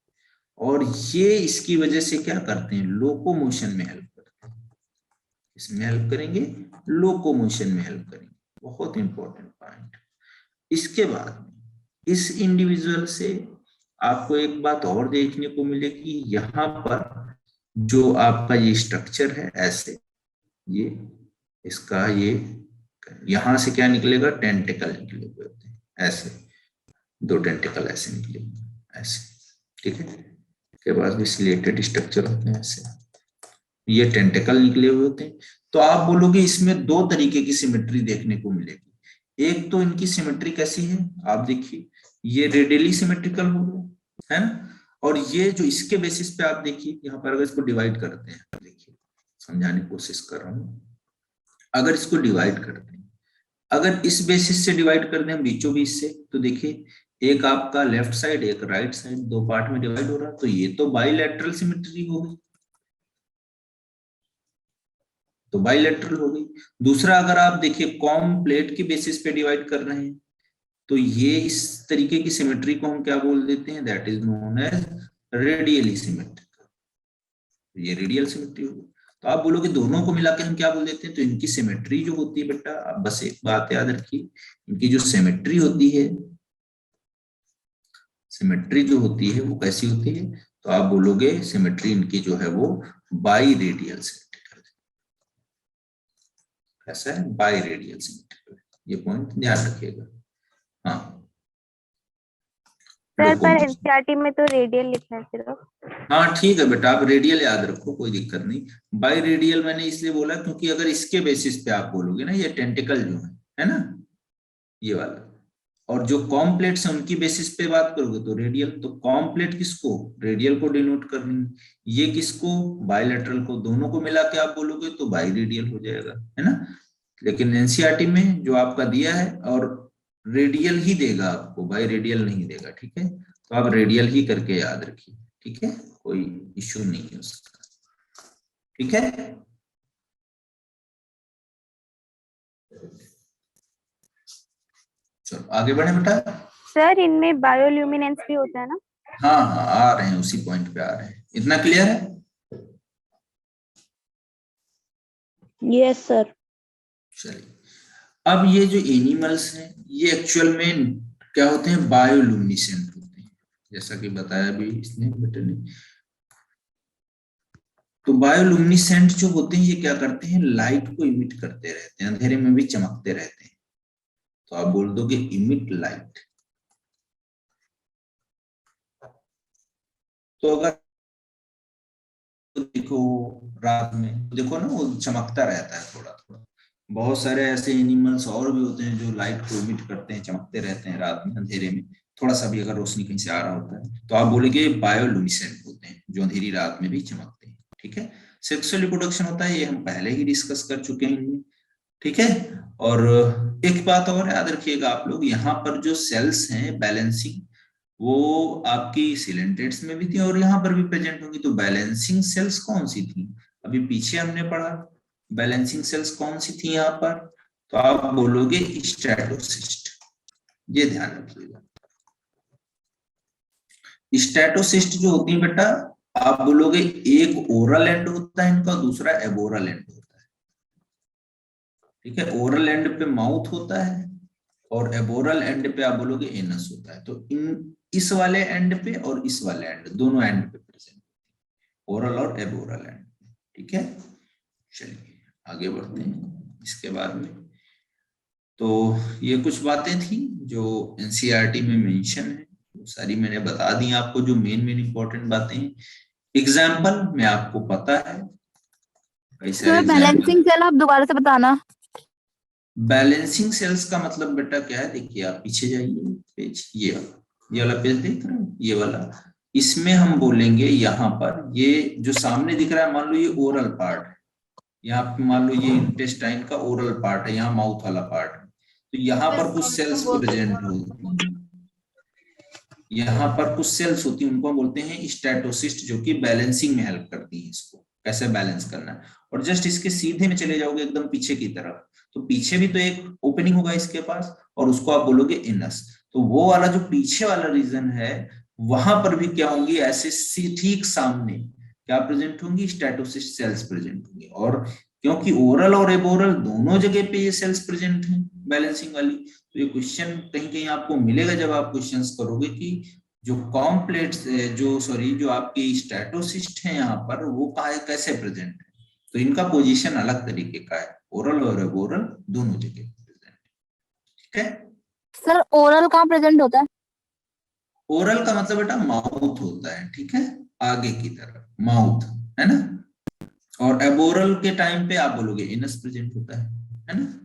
और ये इसकी वजह से क्या करते हैं? लोकोमोशन में हेल्प करते हैं। इसमें हेल्प करेंगे, लोकोमोशन में हेल्प करेंगे। बहुत इंपॉर्टेंट पॉइंट। इसके बाद इस इंडिविजुअल से आपको एक बात और देखने को मिलेगी, यहाँ पर जो आपका ये स्ट्रक्चर है ऐसे, ये इसका ये यहां से क्या निकलेगा? टेंटिकल निकले हुए होते हैं, ऐसे 2 टेंटिकल ऐसे निकले ऐसे। ठीक है, के पास भी सिलेटेड स्ट्रक्चर होते हैं ऐसे, ये टेंटिकल निकले हुए होते हैं। तो आप बोलोगे इसमें 2 तरीके की सिमेट्री देखने को मिलेगी। एक तो इनकी सिमेट्री कैसी है, आप देखिए, ये रेडियली सिमेट्रिकल हो गया है ना, और ये जो इसके बेसिस पे आप देखिए यहाँ पर, अगर इसको डिवाइड करते हैं, देखिए समझाने की कोशिश कर रहा हूँ। अगर इसको डिवाइड करते हैं, अगर इस बेसिस से डिवाइड कर दें बीचों बीच से, तो देखिए एक आपका लेफ्ट साइड एक राइट साइड 2 पार्ट में डिवाइड हो रहा है, तो ये तो बाइलेटरल सिमेट्री हो गई, तो बाइलेटरल हो गई। दूसरा अगर आप देखिए कॉम्ब प्लेट के बेसिस पे डिवाइड कर रहे हैं, तो ये इस तरीके की सिमेट्री को हम क्या बोल देते हैं? That is known as radially symmetrical. ये रेडियल सिमेट्री होगी। तो आप बोलोगे दोनों को मिला के हम क्या बोल देते हैं? तो इनकी सिमेट्री जो होती है बेटा, आप बस एक बात याद रखिए, इनकी जो सिमेट्री होती है, सिमेट्री जो होती है वो कैसी होती है? तो आप बोलोगे सिमेट्री इनकी जो है वो बाई रेडियल सिमेट्रिकल। ऐसा है, बाई रेडियल सिमेट्रिकल। ये पॉइंट ध्यान रखिएगा। हाँ, सर देखो, पर एनसीईआरटी में तो रेडियल लिखना है सिर्फ। हाँ ठीक है बेटा, आप रेडियल याद रखो, कोई दिक्कत नहीं। बाई रेडियल मैंने इसलिए बोला क्योंकि अगर इसके बेसिस पे आप बोलोगे ना, ये टेंटिकल जो है ना, ये वाला, और जो कॉम्प्लेट्स हैं उनकी बेसिस पे बात करोगे तो रेडियल। तो कॉम्प्लेट किसको, रेडियल को डिनोट करनी है, ये किसको, बायलैटरल को, दोनों को मिला के आप बोलोगे तो बाई रेडियल हो जाएगा, है ना। लेकिन एनसीईआरटी में जो आपका दिया है, और रेडियल ही देगा आपको, बाई रेडियल नहीं देगा, ठीक है। तो आप रेडियल ही करके याद रखिए, ठीक है, कोई इश्यू नहीं है उसका, ठीक है। चलो आगे बढ़े बेटा। सर इनमें बायोल्यूमिनेंस भी होता है ना? हाँ हाँ, आ रहे हैं, उसी पॉइंट पे आ रहे हैं। इतना क्लियर है? Yes sir. चलिए, अब ये जो एनिमल्स हैं ये एक्चुअल में क्या होते हैं, बायोलुमिनेसेंट होते हैं, जैसा कि बताया भी इसने बेटे ने। तो बायोलुमिनेसेंट जो होते हैं ये क्या करते हैं, लाइट को इमिट करते रहते हैं, अंधेरे में भी चमकते रहते हैं। तो आप बोल दोगे इमिट लाइट। तो अगर देखो रात में, देखो ना वो चमकता रहता है थोड़ा थोड़ा। बहुत सारे ऐसे एनिमल्स और भी होते हैं जो लाइट को इमिट करते हैं, चमकते रहते हैं रात में, अंधेरे में थोड़ा सा भी अगर रोशनी कहीं से आ रहा होता है तो आप बोलेंगे बायोलुमिनेसेंट होते हैं, जो अंधेरी रात में भी चमकते हैं, ठीक है। सेक्सुअल रिप्रोडक्शन होता है, ये हम पहले ही डिस्कस कर चुके हैं इनमें, ठीक है। और एक बात और याद रखिएगा आप लोग, यहाँ पर जो सेल्स हैं बैलेंसिंग, वो आपकी सिलेंट्रेट्स में भी थी और यहाँ पर भी प्रेजेंट होंगी। तो बैलेंसिंग सेल्स कौन सी थी, अभी पीछे हमने पढ़ा, बैलेंसिंग सेल्स कौन सी थी यहाँ पर, तो आप बोलोगे स्ट्रेटोसिस्ट, ये ध्यान रखिएगा। स्ट्रेटोसिस्ट जो होती है बेटा, आप बोलोगे एक ओरल एंड होता है इनका, दूसरा एबोरल एंड होता है, ठीक है। ओरल एंड पे माउथ होता है और एबोरल एंड पे आप बोलोगे एनस होता है। तो इन इस वाले एंड पे और इस वाले एंड, दोनों एंड पे प्रेजेंट, ओरल और एबोरल एंड, ठीक है। चलिए आगे बढ़ते हैं इसके बाद में। तो ये कुछ बातें थी जो एनसीईआरटी में मेंशन है, वो सारी मैंने बता दी आपको, जो मेन इंपॉर्टेंट बातें हैं। एग्जाम्पल में आपको पता है कई सारे बैलेंसिंग सेल आप दोबारा से बताना। बैलेंसिंग सेल्स का मतलब बेटा क्या है, देखिए आप पीछे जाइए पेज, ये वाला पेज देख रहे हैं, ये वाला, इसमें हम बोलेंगे यहाँ पर ये जो सामने दिख रहा है, मान लो ये ओरल पार्ट है, यहाँ पे मान लो ये इंटेस्टाइन का ओरल पार्ट है, यहाँ माउथ वाला पार्ट है। तो यहाँ पर कुछ सेल्स प्रेजेंट होती हैं, यहाँ पर कुछ सेल्स होती हैं, उनको हम बोलते हैं स्ट्रेटोसिस्ट, जो कि बैलेंसिंग में हेल्प करती है, इसको कैसे बैलेंस करना है। और जस्ट इसके सीधे में चले जाओगे एकदम पीछे की तरफ, तो पीछे भी तो एक ओपनिंग होगा इसके पास, और उसको आप बोलोगे इनस। तो वो वाला जो पीछे वाला रीजन है, वहां पर भी क्या होंगी, ऐसे ठीक सामने क्या प्रेजेंट होंगी, स्ट्रेटोसिस्ट सेल्स प्रेजेंट होंगी। और क्योंकि ओरल और एबोरल दोनों जगह पे ये सेल्स प्रेजेंट हैं बैलेंसिंग वाली, तो ये क्वेश्चन कहीं कहीं आपको मिलेगा जब आप क्वेश्चंस करोगे कि जो कॉम्प्लेक्स जो आपके स्ट्रेटोसिस्ट है यहाँ पर, वो कैसे प्रेजेंट है। तो इनका पोजीशन अलग तरीके का है, ओरल और एबोरल दोनों जगह प्रेजेंट, ठीक है। सर ओरल कहाँ प्रेजेंट होता है? ओरल का मतलब बेटा माउथ होता है, ठीक है, आगे की तरफ माउथ, है ना। और एबोरल के टाइम पे आप बोलोगे इनस प्रेजेंट होता है ना।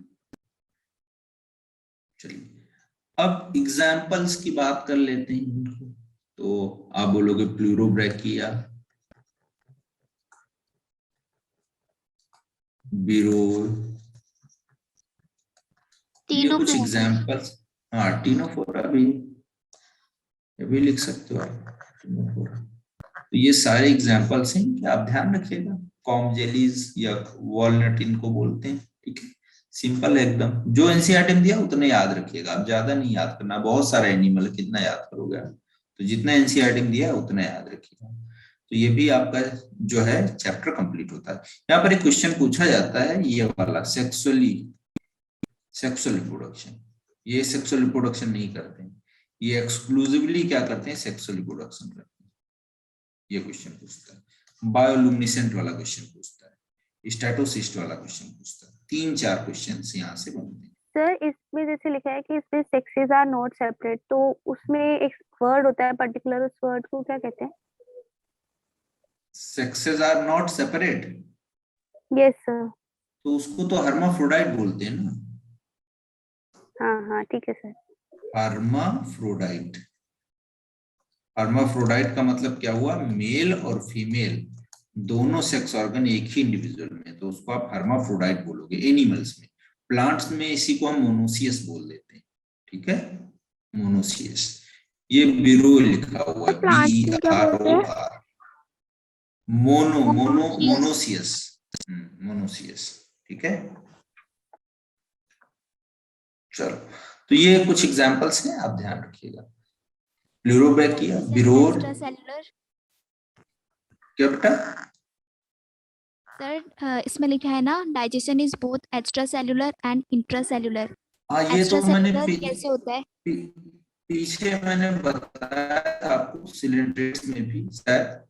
चलिए अब एग्जाम्पल्स की बात कर लेते हैं इनको। तो आप बोलोगे प्लूरोब्रैकिया, बिरोल, ये कुछ एग्जाम्पल्स। हाँ टीनोफोरा भी लिख सकते हो आप, टीनोफोरा। तो ये सारे एग्जाम्पल्स हैं कि आप ध्यान रखिएगा। कॉम जेलीज या वॉलनट इनको बोलते हैं, ठीक है, सिंपल है एकदम। जो एनसीईआरटी में दिया उतना याद रखिएगा, आप ज्यादा नहीं याद करना, बहुत सारा एनिमल कितना याद करोगे आप, तो जितना एनसीईआरटी में दिया उतना याद रखिएगा। तो ये भी आपका जो है चैप्टर कंप्लीट होता है। यहाँ पर एक क्वेश्चन पूछा जाता है, ये वाला सेक्सुअल रिप्रोडक्शन, ये सेक्सुअल रिप्रोडक्शन नहीं करते हैं, ये एक्सक्लूसिवली क्या करते हैं, सेक्सुअल रिप्रोडक्शन करते हैं। ये क्वेश्चन पूछता है, बायोलुमिनेसेंट वाला क्वेश्चन पूछता है, स्ट्रेटोसिस्ट वाला क्वेश्चन पूछता है। 3-4 क्वेश्चन यहाँ से बनते हैं। सर इसमें जैसे लिखा है कि इसमें सेक्सेस आर नॉट सेपरेट, तो उसमें एक वर्ड होता है पर्टिकुलर, उस वर्ड को क्या कहते हैं? Sexes are not separate, yes sir. तो उसको तो हर्माफ्रोडाइट बोलते हैं ना। हाँ हाँ ठीक है सर। हर्माफ्रोडाइट, हर्माफ्रोडाइट का मतलब क्या हुआ, मेल और फीमेल दोनों सेक्स ऑर्गन एक ही इंडिविजुअल में, तो उसको आप हर्माफ्रोडाइट बोलोगे एनिमल्स में। प्लांट्स में इसी को हम मोनोसियस बोल देते हैं, ठीक है, मोनोसियस। ये बिरो लिखा हुआ है, प्लांट में क्या बोलते हैं? BEROR, mono mono Monoecious. Monoecious, monoecious, ठीक है। चलो, तो ये कुछ एग्जांपल्स हैं, आप ध्यान रखिएगा। प्लूरोबैकिया, बिरोर, एक्स्ट्रा सेलुलर। क्या बेटा? सर इसमें लिखा है ना, digestion is both extra cellular and intra cellular. हाँ, ये एक्स्ट्रा तो मैंने सेलुलर कैसे होता है? पीछे मैंने बताया था आपको सिलिंड्रेट्स में भी शायद।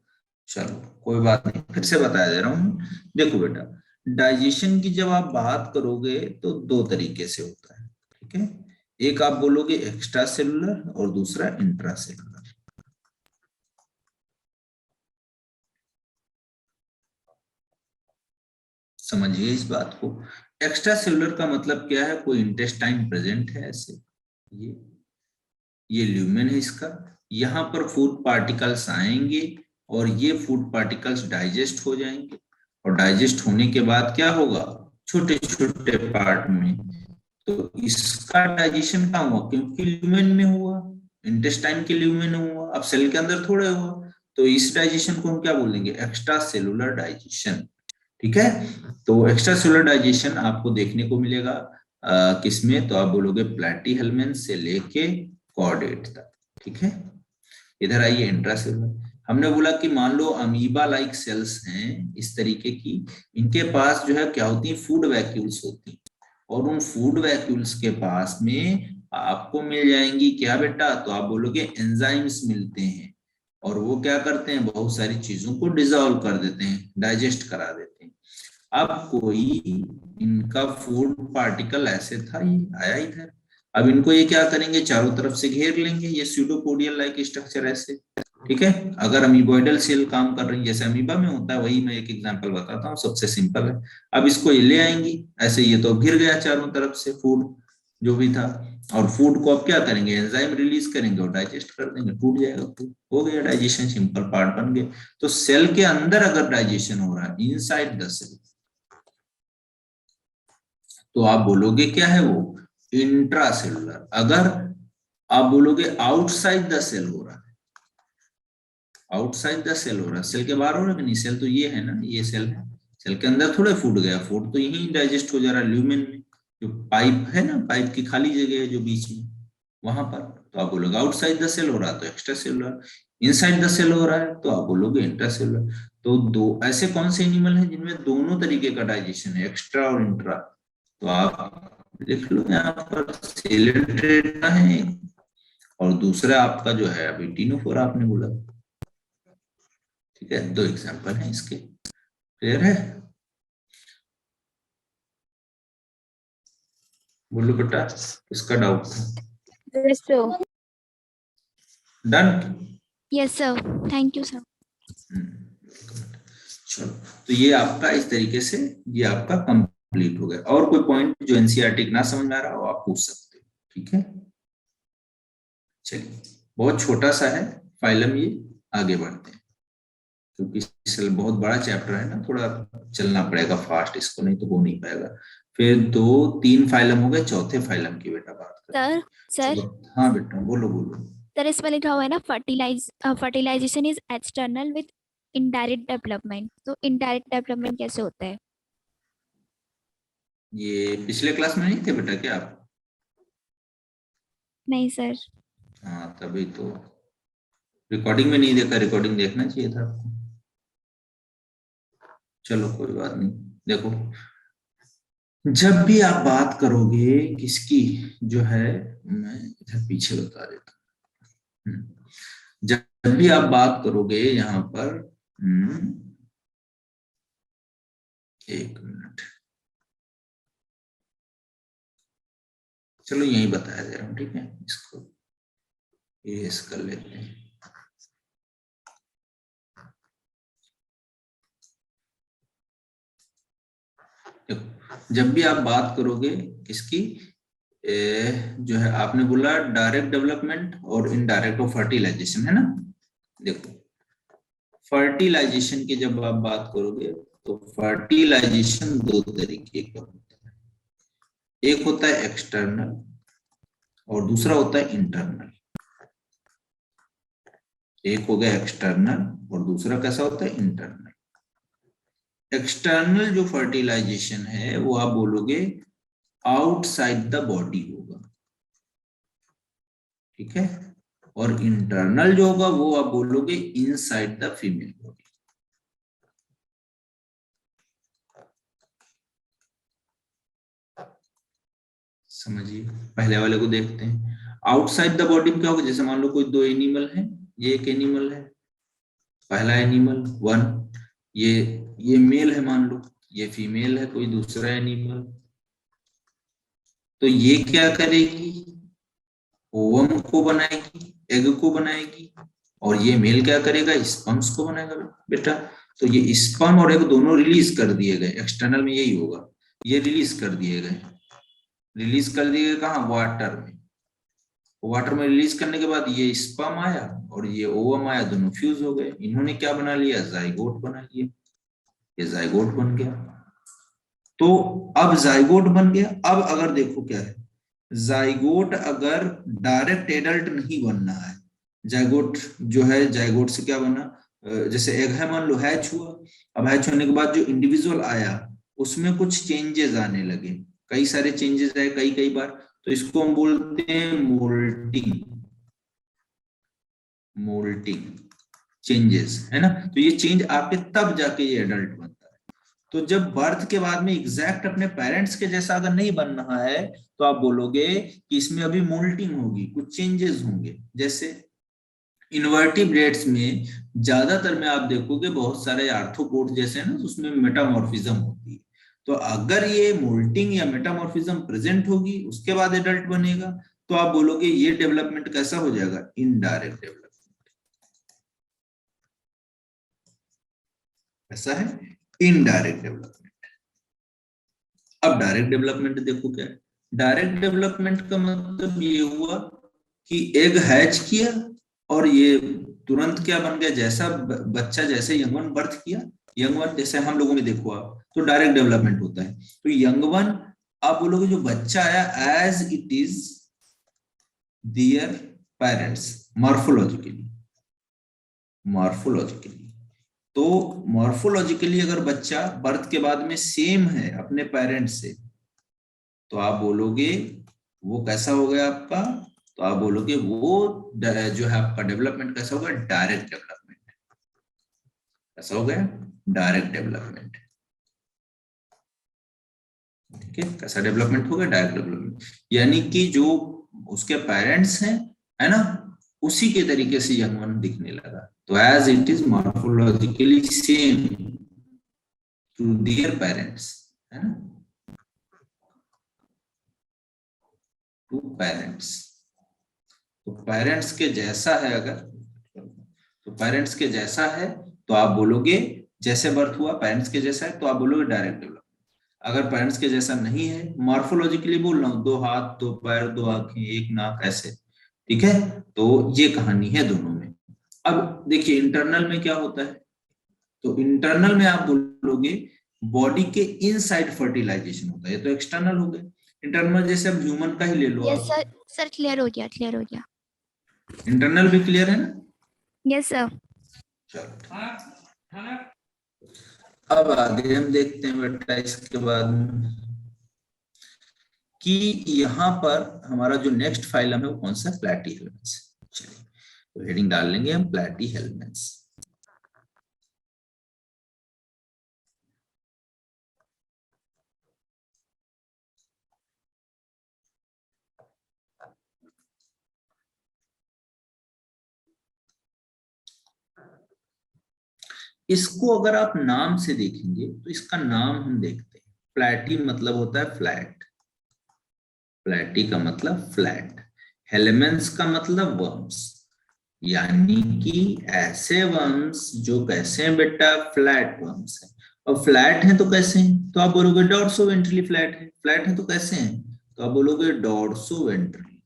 चलो कोई बात नहीं, फिर से बताया दे रहा हूँ। देखो बेटा, डाइजेशन की जब आप बात करोगे तो दो तरीके से होता है, ठीक है। एक आप बोलोगे एक्स्ट्रा सेलुलर और दूसरा इंट्रा सेलुलर। समझिए इस बात को। एक्स्ट्रा सेलुलर का मतलब क्या है, कोई इंटेस्टाइन प्रेजेंट है ऐसे, ये ल्यूमेन है इसका, यहाँ पर फूड पार्टिकल्स आएंगे और ये फूड पार्टिकल्स डाइजेस्ट हो जाएंगे, और डाइजेस्ट होने के बाद क्या होगा, छोटे छोटे पार्ट में। तो इसका डाइजेशन कहाँ हुआ, क्योंकि ल्यूमेन में हुआ, इंटेस्टाइन के ल्यूमेन में हुआ, अब सेल के अंदर थोड़े हुआ। तो इस डाइजेशन को हम क्या बोलेंगे, एक्स्ट्रा सेलुलर डाइजेशन, ठीक है। तो एक्स्ट्रा सेलुलर डाइजेशन आपको देखने को मिलेगा किसमें, तो आप बोलोगे प्लैटीहेल्मिन्थ से लेके कॉर्डेट तक, ठीक है। इधर आइए इंट्रासेलुलर। हमने बोला कि मान लो अमीबा लाइक सेल्स हैं इस तरीके की, इनके पास जो है क्या होती है, फूड वैक्यूल्स होती हैं, और उन फूड वैक्यूल्स के पास में आपको मिल जाएंगी क्या बेटा, तो आप बोलोगे एंजाइम्स मिलते हैं, और वो क्या करते हैं, बहुत सारी चीजों को डिसॉल्व कर देते हैं, डाइजेस्ट करा देते हैं। अब कोई इनका फूड पार्टिकल ऐसे था, ये आया इधर, अब इनको ये क्या करेंगे, चारों तरफ से घेर लेंगे, ये स्यूडोपोडियल लाइक स्ट्रक्चर ऐसे, ठीक है। अगर अमीबोइडल सेल काम कर रही है जैसे अमीबा में होता है, वही मैं एक एग्जांपल बताता हूँ, सबसे सिंपल है। अब इसको ये ले आएंगी ऐसे, ये तो घिर गया चारों तरफ से फूड जो भी था, और फूड को अब क्या करेंगे, एंजाइम रिलीज करेंगे और डाइजेस्ट कर देंगे, टूट जाएगा फूड, हो गया डाइजेशन, सिंपल पार्ट बन गए। तो सेल के अंदर अगर डाइजेशन हो रहा है इनसाइड द सेल, तो आप बोलोगे क्या है वो, इंट्रा सेलुलर। अगर आप बोलोगे आउटसाइड द सेल हो रहा है, आउटसाइड द सेल हो रहा है, सेल के बाहर हो रहा है कि नहीं, सेल तो ये है ना, ये सेल है, सेल के अंदर थोड़े फूड गया, फूड तो यही डाइजेस्ट हो जा रहा है ल्यूमेन में, जो पाइप है ना, पाइप की खाली जगह है जो बीच में, वहां पर। तो आप बोलोगे आउटसाइड द सेल हो रहा है तो extracellular, inside the cell हो रहा है तो आप बोलोगे इंट्रा सेलुलर। तो दो ऐसे कौन से एनिमल हैं जिनमें दोनों तरीके का डाइजेशन है, एक्स्ट्रा और इंट्रा, तो आप लिख लो यहाँ पर, सेलेंट्रेटा है, और दूसरा आपका जो है अभी टीनोफोरा आपने बोला, ठीक है। दो एग्जांपल हैं इसके, क्लियर है? बोलो बेटा, इसका डाउट था? Yes sir. Done. Yes sir, thank you sir. चलो, तो ये आपका इस तरीके से ये आपका कंप्लीट हो गया। और कोई पॉइंट जो एनसीईआरटी ना समझ में आ रहा हो आप पूछ सकते हो, ठीक है। चलिए, बहुत छोटा सा है फाइलम ये, आगे बढ़ते हैं, क्योंकि इसलिए बहुत बड़ा चैप्टर है ना, थोड़ा चलना पड़ेगा फास्ट इसको, नहीं तो हो नहीं पाएगा। फिर 2-3 फाइलम हो गए, चौथे फाइलम की बेटा बात सर सर हाँ बेटा, बोलो बोलो। सर इसमें लिखा हुआ है ना, fertilisation is external with indirect development, तो इनडायरेक्ट डेवलपमेंट कैसे होता है? ये पिछले क्लास में नहीं थे बेटा क्या आप? नहीं सर। हाँ, तभी तो रिकॉर्डिंग में नहीं देखा, रिकॉर्डिंग देखना चाहिए था आपको। चलो कोई बात नहीं, देखो, जब भी आप बात करोगे किसकी, जो है, मैं इधर पीछे बता देता हूँ। जब भी आप बात करोगे यहाँ पर, एक मिनट, चलो यही बताया दे रहा हूँ, ठीक है, इसको इरेज कर लेते हैं। देखो, जब भी आप बात करोगे किसकी, जो है आपने बोला डायरेक्ट डेवलपमेंट और इनडायरेक्ट ऑफ फर्टिलाइजेशन, है ना। देखो फर्टिलाइजेशन की जब आप बात करोगे तो फर्टिलाइजेशन दो तरीके का होता है, एक होता है एक्सटर्नल और दूसरा होता है इंटरनल। एक हो गया एक्सटर्नल और दूसरा कैसा होता है, इंटरनल। एक्सटर्नल जो फर्टिलाइजेशन है वो आप बोलोगे आउटसाइड द बॉडी होगा, ठीक है, और इंटरनल जो होगा वो आप बोलोगे इनसाइड द फीमेल बॉडी। समझिए, पहले वाले को देखते हैं। आउटसाइड द बॉडी में क्या होगा, जैसे मान लो कोई दो एनिमल है, ये एक एनिमल है, पहला एनिमल 1, ये मेल है, मान लो ये फीमेल है कोई दूसरा एनिमल, तो ये क्या करेगी, ओवम को बनाएगी, एग को बनाएगी, और ये मेल क्या करेगा, स्पर्म्स को बनाएगा बेटा। तो ये स्पर्म और एग दोनों रिलीज कर दिए गए, एक्सटर्नल में यही होगा, ये रिलीज कर दिए गए, रिलीज कर दिए गए कहाँ, वाटर में। वाटर में रिलीज करने के बाद ये स्पर्म आया और ये ओवम आया, दोनों फ्यूज हो गए, इन्होंने क्या बना लिया, जाइगोट बना लिया, ये जाइगोट बन गया। तो अब जाइगोट बन गया, अब अगर देखो क्या है, जाइगोट अगर डायरेक्ट एडल्ट नहीं बनना है, जाइगोट जो है, जाइगोट से क्या बना, जैसे एग है मान लो, हैच हुआ, अब हैच होने के बाद जो इंडिविजुअल आया उसमें कुछ चेंजेस आने लगे, कई सारे चेंजेस आए कई कई बार, तो इसको हम बोलते हैं मोल्टिंग, मोल्टिंग चेंजेस, है ना। तो ये चेंज आके तब जाके ये एडल्ट बनता है। तो जब बर्थ के बाद में एग्जैक्ट अपने पेरेंट्स के जैसा अगर नहीं बन रहा है तो आप बोलोगे कि इसमें अभी मोल्टिंग होगी, कुछ चेंजेस होंगे। जैसे इन्वर्टिब्रेट्स में ज्यादातर में आप देखोगे बहुत सारे आर्थ्रोपोड जैसे ना, उसमें मेटामॉर्फिज्म होती है। तो अगर ये मोल्टिंग या मेटामॉर्फिज्म प्रेजेंट होगी उसके बाद एडल्ट बनेगा, तो आप बोलोगे ये डेवलपमेंट कैसा हो जाएगा, इनडायरेक्ट डेवलपमेंट। ऐसा है इनडायरेक्ट डेवलपमेंट। अब डायरेक्ट डेवलपमेंट देखो क्या है, डायरेक्ट डेवलपमेंट का मतलब ये हुआ कि एग हैच किया और ये तुरंत क्या बन गया, जैसा बच्चा, जैसे यंग वन बर्थ किया, यंग वन जैसे हम लोगों में देखो आप, तो डायरेक्ट डेवलपमेंट होता है। तो यंग वन आप बोलोगे जो बच्चा आया as it is their parents, morphologically, morphologically. तो मॉर्फोलॉजिकली अगर बच्चा बर्थ के बाद में सेम है अपने पेरेंट्स से, तो आप बोलोगे वो कैसा हो गया आपका, तो आप बोलोगे वो जो है आपका डेवलपमेंट कैसा होगा, डायरेक्ट डेवलपमेंट। कैसा हो गया, डायरेक्ट डेवलपमेंट, ठीक है। कैसा डेवलपमेंट होगा, डायरेक्ट डेवलपमेंट, यानी कि जो उसके पेरेंट्स हैं, है ना, उसी के तरीके से यंग वन दिखने लगा। तो as it is morphologically same to their parents, है ना, टू पेरेंट्स। तो पेरेंट्स के जैसा है अगर, तो पेरेंट्स के जैसा है तो आप बोलोगे, जैसे बर्थ हुआ पेरेंट्स के जैसा है तो आप बोलोगे डायरेक्ट डेवलपमेंट। अगर पेरेंट्स के जैसा नहीं है, मॉर्फोलॉजिकली बोल रहा हूँ, 2 हाथ 2 पैर 2 आंखें 1 नाक ऐसे, ठीक है, तो ये कहानी है दोनों में। अब देखिए इंटरनल में क्या होता है, तो इंटरनल में आप बोलोगे बॉडी के इनसाइड फर्टिलाइजेशन होता है, ये तो एक्सटर्नल हो गए। इंटरनल जैसे अब ह्यूमन का ही ले लो यस आप, सर क्लियर हो गया, क्लियर हो गया। इंटरनल भी क्लियर है ना। Yes sir. चलो अब आगे हम देखते हैं बेटा इसके बाद में कि यहाँ पर हमारा जो नेक्स्ट फाइलम है वो कौन सा, प्लैटीहेल्मिन्थs। चलिए तो हेडिंग डाल लेंगे हम प्लैटीहेल्मिन्थs। इसको अगर आप नाम से देखेंगे तो इसका नाम हम देखते हैं, प्लैटी मतलब होता है फ्लैट, फ्लैटी का मतलब फ्लैट, हेलमेंस का मतलब वर्म्स, यानी कि ऐसे वर्म्स जो कैसे हैं बेटा, फ्लैट वर्म्स है। और फ्लैट हैं तो कैसे हैं, तो आप बोलोगे डॉर्सोवेंट्रली फ्लैट है। फ्लैट है तो कैसे हैं, तो आप बोलोगे डॉर्सोवेंट्रली।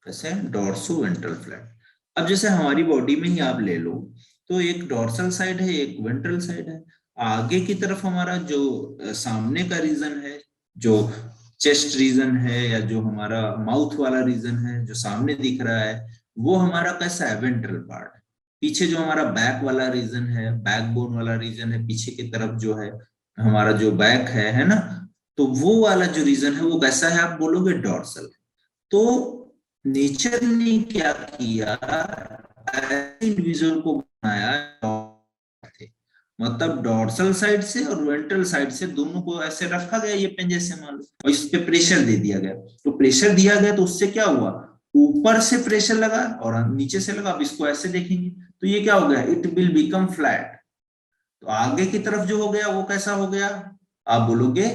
कैसे है, डॉर्सोवेंट्रल फ्लैट। अब जैसे हमारी बॉडी में ही आप ले लो, तो एक डॉर्सल साइड है, एक वेंट्रल साइड है। आगे की तरफ हमारा जो सामने का रीजन है, जो चेस्ट रीजन है या जो हमारा माउथ वाला रीजन है जो सामने दिख रहा है, वो हमारा कैसा है, वेंट्रल पार्ट है। पीछे जो हमारा बैक वाला रीजन है, बैकबोन वाला रीजन है, पीछे की तरफ जो है हमारा जो बैक है ना, तो वो वाला जो रीजन है वो कैसा है, आप बोलोगे डॉर्सल। तो नेचर ने क्या किया, ऐसे इंडिविजुअल को बनाया थे, मतलब डॉर्सल साइड से और वेंट्रल साइड से दोनों को ऐसे रखा गया, ये पेन जैसे मान लो, और इस पे प्रेशर दे दिया गया। तो प्रेशर दिया गया तो उससे क्या हुआ, ऊपर से प्रेशर लगा और नीचे से लगा। अब इसको ऐसे देखेंगे तो ये क्या हो गया, इट विल बिकम फ्लैट। तो आगे की तरफ जो हो गया वो कैसा हो गया, आप बोलोगे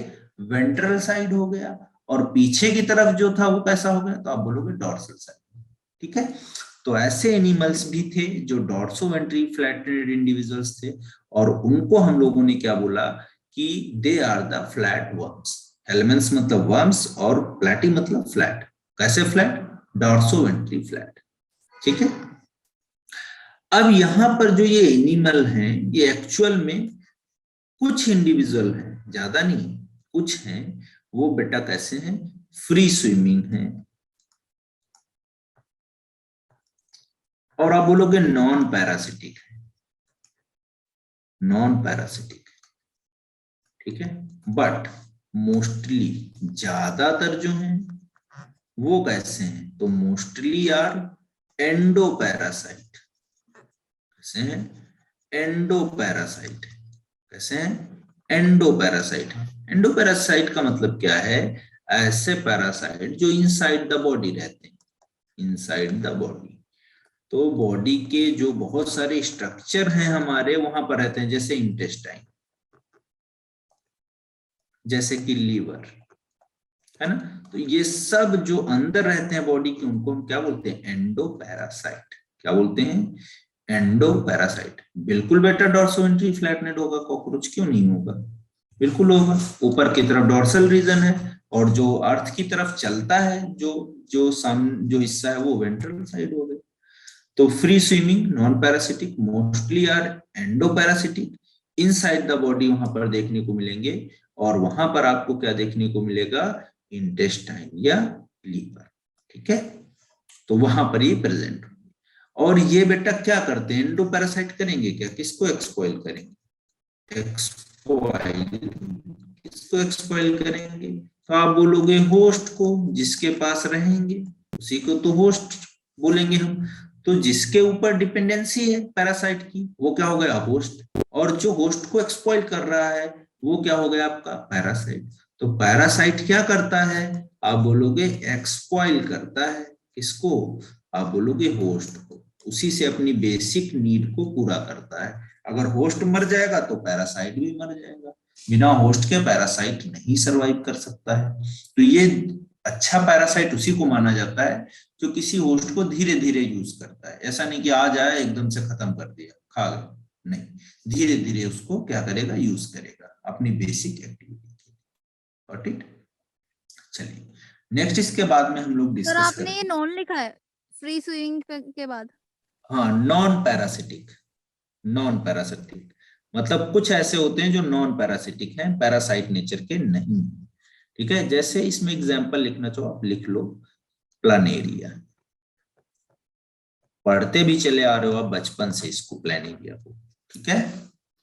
वेंट्रल साइड हो गया, और पीछे की तरफ जो था वो कैसा हो गया, तो आप बोलोगे डॉर्सल साइड। ठीक है, तो ऐसे एनिमल्स भी थे जो डॉर्सोवेंट्री फ्लैटेड इंडिविजुअल्स थे, और उनको हम लोगों ने क्या बोला कि they are the flat worms. Helminths मतलब वर्म्स और प्लैटी मतलब फ्लैट। कैसे फ्लैट, डॉर्सोवेंट्री फ्लैट। ठीक है, अब यहां पर जो ये एनिमल हैं, ये एक्चुअल में कुछ इंडिविजुअल हैं, ज्यादा नहीं, कुछ हैं, वो बेटा कैसे हैं, फ्री स्विमिंग हैं, और आप बोलोगे नॉन पैरासिटिक है, नॉन पैरासिटिक। ठीक है, बट मोस्टली ज्यादातर जो हैं वो कैसे हैं, तो मोस्टली आर एंडो पैरासाइट। कैसे हैं, एंडो पैरासाइट। कैसे हैं, एंडो पैरासाइट है। एंडो पैरासाइट का मतलब क्या है, ऐसे पैरासाइट जो इनसाइड द बॉडी रहते हैं, इनसाइड द बॉडी। तो बॉडी के जो बहुत सारे स्ट्रक्चर हैं हमारे वहां पर रहते हैं, जैसे इंटेस्टाइन, जैसे कि लीवर, है ना। तो ये सब जो अंदर रहते हैं बॉडी के, उनको हम क्या बोलते हैं, एंडो पैरासाइट। क्या बोलते हैं, एंडो पैरासाइट। बिल्कुल बेटा डॉर्सोवेंट्री फ्लैटनेट होगा, कॉकरोच क्यों नहीं होगा, बिल्कुल होगा। ऊपर की तरफ डॉर्सल रीजन है, और जो अर्थ की तरफ चलता है जो हिस्सा है वो वेंट्रल साइड हो गई। तो free swimming, non parasitic, mostly are endo parasitic, inside the body वहां पर देखने को मिलेंगे। और वहां पर आपको क्या देखने को मिलेगा, इंटेस्टाइन या लीवर। ठीक है, तो वहां पर ये प्रेजेंट होंगे। और ये बेटा क्या करते हैं, एंडो पैरासाइट करेंगे क्या, किसको एक्सपॉइल करेंगे, किसको एक्सपॉइल करेंगे, तो आप बोलोगे होस्ट को, जिसके पास रहेंगे उसी को तो होस्ट बोलेंगे हम। तो जिसके ऊपर डिपेंडेंसी है पैरासाइट की, वो क्या हो गया, होस्ट। और जो होस्ट को एक्सपॉइल कर रहा है वो क्या हो गया, आपका पैरासाइट। तो पैरासाइट क्या करता है, आप बोलोगे एक्सपॉइल करता है, किसको, आप बोलोगे होस्ट को। उसी से अपनी बेसिक नीड को पूरा करता है। अगर होस्ट मर जाएगा तो पैरासाइट भी मर जाएगा। बिना होस्ट के पैरासाइट नहीं सरवाइव कर सकता है। तो ये अच्छा पैरासाइट उसी को माना जाता है जो किसी होस्ट को धीरे धीरे यूज करता है। ऐसा नहीं कि आ जाए एकदम से खत्म कर दिया, खा गया, नहीं, धीरे धीरे उसको क्या करेगा, यूज करेगा अपनी बेसिक एक्टिविटी के। Got it. चलिए नेक्स्ट, इसके बाद में हम लोग सर डिस्कस आपने ये करेंगे। नॉन लिखा है फ्री स्विमिंग के बाद। हाँ, नॉन पैरासिटिक, नॉन पैरासिटिक मतलब कुछ ऐसे होते हैं जो नॉन पैरासिटिक हैं, पैरासाइट नेचर के नहीं। ठीक है, जैसे इसमें एग्जांपल लिखना चाहो आप लिख लो, प्लानेरिया। पढ़ते भी चले आ रहे हो आप बचपन से इसको, प्लानेरिया को। ठीक है,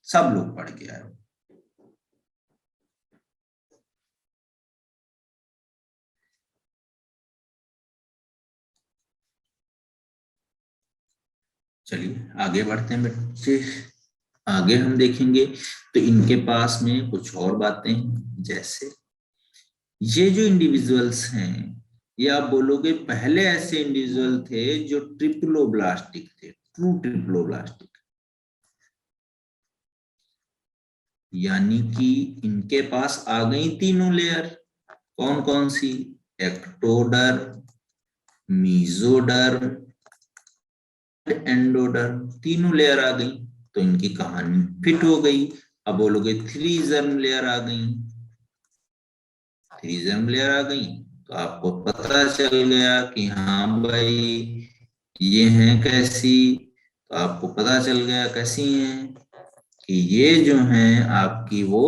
सब लोग पढ़ के आए हो। चलिए आगे बढ़ते हैं बच्चे। आगे हम देखेंगे तो इनके पास में कुछ और बातें हैं, जैसे ये जो इंडिविजुअल्स हैं, ये आप बोलोगे पहले ऐसे इंडिविजुअल थे जो ट्रिप्लोब्लास्टिक थे, ट्रू ट्रिप्लोब्लास्टिक। यानी कि इनके पास आ गई तीनों लेयर। कौन कौन सी? एक्टोडर्म, मीजोडर्म, एंडोडर्म, तीनों लेयर आ गई। तो इनकी कहानी फिट हो गई। अब बोलोगे थ्री जर्म लेयर आ गई, थ्री जर्म लेयर आ गई, तो आपको पता चल गया कि हाँ भाई ये हैं कैसी। तो आपको पता चल गया कैसी हैं कि ये जो हैं आपकी वो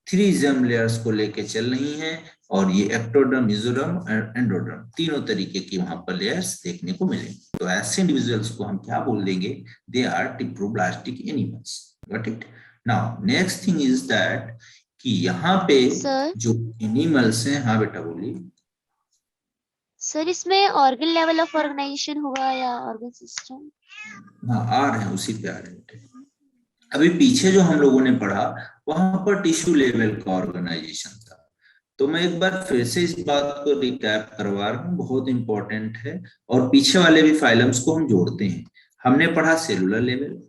थ्री जर्म लेयर्स को लेके चल रही हैं, और ये एक्टोडर्म, मीजोडर्म, एंडोडर्म, तीनों तरीके की वहां पर लेयर्स देखने को मिलेंगी। तो ऐसे इंडिविजुअल्स को हम क्या बोल देंगे? They are diploblastic animals. Got it? Now next thing is that कि यहाँ पे सर जो एनिमल्स हैं, हाँ बेटा बोलिए। सर इसमें ऑर्गन लेवल ऑफ ऑर्गेनाइजेशन होगा या ऑर्गन सिस्टम? हाँ आ रहे हैं, उसी पे आ रहे हैं बेटे। अभी पीछे जो हम लोगों ने पढ़ा वहां पर टिश्यू लेवल का ऑर्गेनाइजेशन था। तो मैं एक बार फिर से इस बात को रिकैप करवा रहा हूँ, बहुत इंपॉर्टेंट है। और पीछे वाले भी फाइलम्स को हम जोड़ते हैं। हमने पढ़ा सेलुलर लेवल,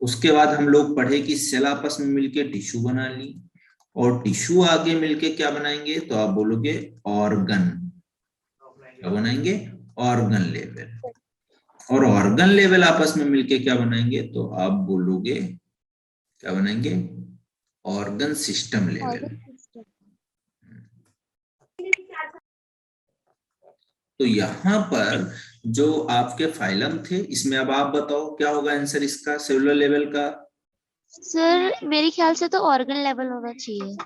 उसके बाद हम लोग पढ़े कि सेल आपस में मिलके टिश्यू बना ली, और टिश्यू आगे मिलके क्या बनाएंगे? तो आप बोलोगे ऑर्गन। क्या बनाएंगे? Organ level. और ऑर्गन लेवल आपस में मिलके क्या बनाएंगे? तो आप बोलोगे क्या बनाएंगे? Organ system level. तो यहाँ पर जो आपके फाइलम थे, इसमें अब आप बताओ क्या होगा आंसर इसका सेलुलर लेवल का? सर मेरे ख्याल से तो ऑर्गन लेवल होना चाहिए।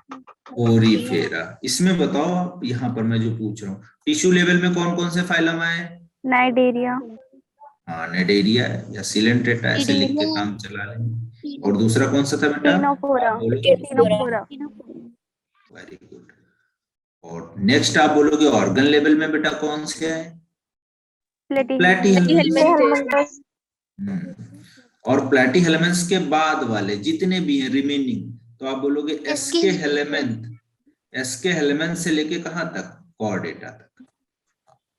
ओरिफेरा। इसमें बताओ आप, यहाँ पर मैं जो पूछ रहा हूँ, टिश्यू लेवल में कौन कौन से फाइलम आए? नाइडेरिया, हाँ नेडेरिया या सिलेंट्रेटा, ऐसे लिख के काम चला लेंगे। और दूसरा कौन सा था बेटा? टेनोफोरा, बोलो। Ctenophora, very good. और नेक्स्ट आप बोलोगे ऑर्गन लेवल में बेटा कौन से है? प्लैटीहेल्मिन्थस। और प्लैटीहेल्मिन्थस के बाद वाले जितने भी हैं रिमेनिंग, तो आप बोलोगे एसके हेलेमेंथ। एसके हेलेमेंथ से लेके कहां तक? कॉर्डेटा तक।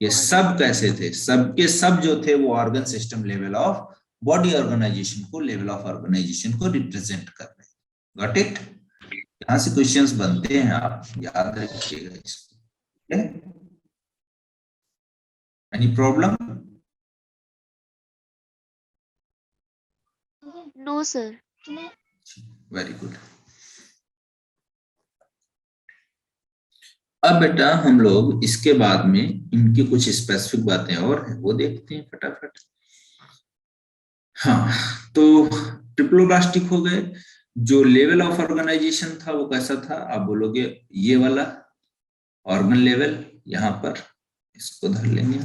ये सब कैसे थे? सबके सब जो थे वो organ system level of body organisation को, लेवल ऑफ ऑर्गेनाइजेशन को रिप्रेजेंट कर रहे हैं। Got it? यहां से क्वेश्चंस बनते हैं, आप याद रखिएगा इसको। Any problem? No sir. Very good. अब बेटा हम लोग इसके बाद में इनकी कुछ स्पेसिफिक बातें और हैं वो देखते हैं फटाफट। हाँ, तो ट्रिप्लोब्लास्टिक हो गए। जो लेवल ऑफ ऑर्गेनाइजेशन था वो कैसा था? आप बोलोगे ये वाला ऑर्गन लेवल, यहाँ पर इसको धर लेंगे।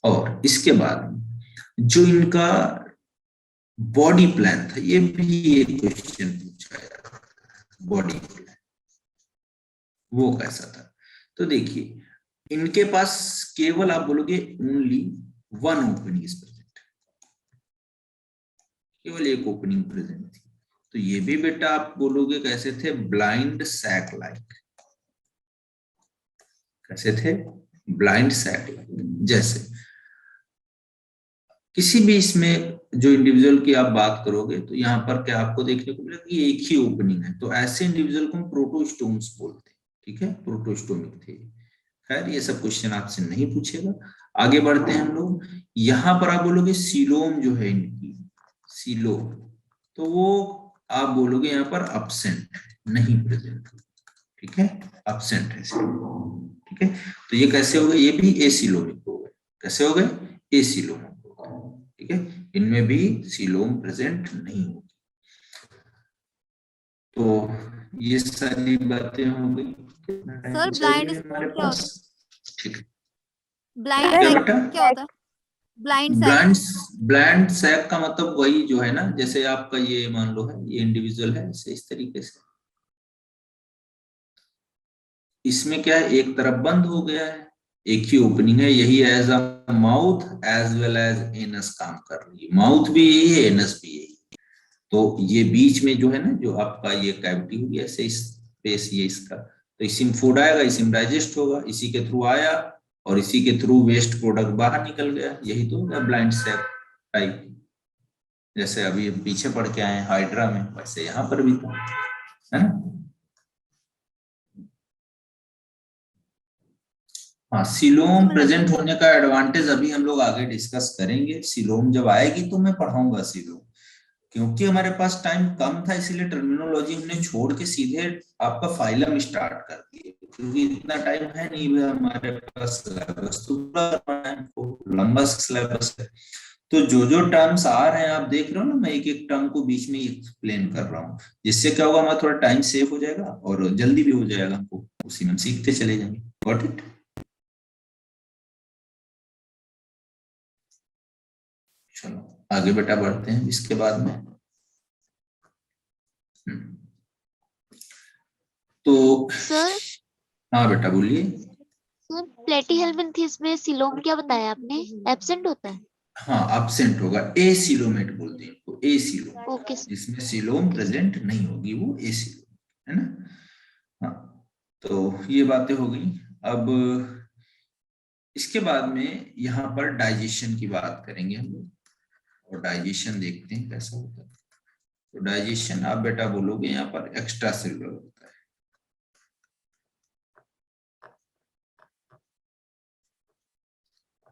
और इसके बाद जो इनका बॉडी प्लान था, ये भी एक क्वेश्चन पूछा है, बॉडी प्लान वो कैसा था? तो देखिए इनके पास केवल आप बोलोगे only one opening is present, केवल एक ओपनिंग प्रेजेंट थी। तो ये भी बेटा आप बोलोगे कैसे थे? Blind sac like. कैसे थे? Blind sac like. जैसे किसी भी इसमें जो इंडिविजुअल की आप बात करोगे तो यहाँ पर क्या आपको देखने को मिलेगा कि एक ही ओपनिंग है। तो ऐसे इंडिविजुअल को हम प्रोटोस्टोम्स बोलते हैं। ठीक है, प्रोटोस्टोमिक थे। खैर ये सब क्वेश्चन आपसे नहीं पूछेगा। आगे बढ़ते हैं हम लोग। यहाँ पर आप बोलोगे सीलोम जो है इनकी, सीलोम, तो वो आप बोलोगे यहाँ पर अब्सेंट, नहीं प्रेजेंट। ठीक है, अब्सेंट है। ठीक है, तो ये कैसे हो गए? ये भी एसिलोमिक हो गए। कैसे हो गए? एसिलोमिक। ठीक है, इनमें भी सीलोम प्रेजेंट नहीं होगी। तो ये सारी बातें हो गई। सर ब्लाइंड हमारे क्या पास होता ठीक है। है? ब्लाइंड क्या सैक बेटा? क्या होता है? Blind sac. Blind blind sac का मतलब वही जो है ना, जैसे आपका ये मान लो है, ये इंडिविजुअल है, इस तरीके से इसमें क्या है, एक तरफ बंद हो गया है, एक ही ओपनिंग है। यही as a mouth as well as anus काम कर रही है। माउथ भी यही है, एनस भी यही है। तो ये बीच में जो है ना, जो आपका ये कैविटी होगी ऐसे स्पेस ये इसका, तो इसी में फूड आएगा, इसी में डाइजेस्ट होगा, इसी के थ्रू आया और इसी के थ्रू वेस्ट प्रोडक्ट बाहर निकल गया। यही तो ब्लाइंड सैक टाइप। जैसे अभी हम पीछे पढ़ के आए हाइड्रा में, वैसे यहाँ पर भी था, है ना। हाँ, सिलोम प्रेजेंट होने का एडवांटेज अभी हम लोग आगे डिस्कस करेंगे। सिलोम जब आएगी तो मैं पढ़ाऊंगा सिलोम, क्योंकि हमारे पास टाइम कम था इसलिए टर्मिनोलॉजी हमने छोड़ के सीधे आपका फाइलम स्टार्ट कर दिए, क्योंकि इतना टाइम है नहीं हमारे पास, सिलेबस तो पूरा लंबा सिलेबस है। तो जो जो टर्म्स आ रहे हैं आप देख रहे हो ना, मैं एक एक टर्म को बीच में एक्सप्लेन कर रहा हूँ, जिससे क्या होगा हमारा थोड़ा टाइम सेव हो जाएगा और जल्दी भी हो जाएगा, हमको उसी में हम सीखते चले जाएंगे। Got it? चलो आगे बेटा बढ़ते हैं इसके बाद में। तो सर हाँ बेटा बोलिए। सर प्लेटीहेल्मिन्थेस में सिलोम क्या बताया आपने, एब्सेंट होता है? हाँ एब्सेंट होगा, एसिलोमेट बोलते हैं इनको, एसिलोम। Okay sir. जिसमें सिलोम प्रेजेंट नहीं होगी वो एसिलोम, है ना। हाँ, तो ये बातें हो गई। अब इसके बाद में यहाँ पर डाइजेशन की बात करेंगे हम लोग, और डाइजेशन देखते हैं कैसा होता है। तो डाइजेशन आप बेटा बोलोगे यहाँ पर एक्स्ट्रा सेलुलर होता है।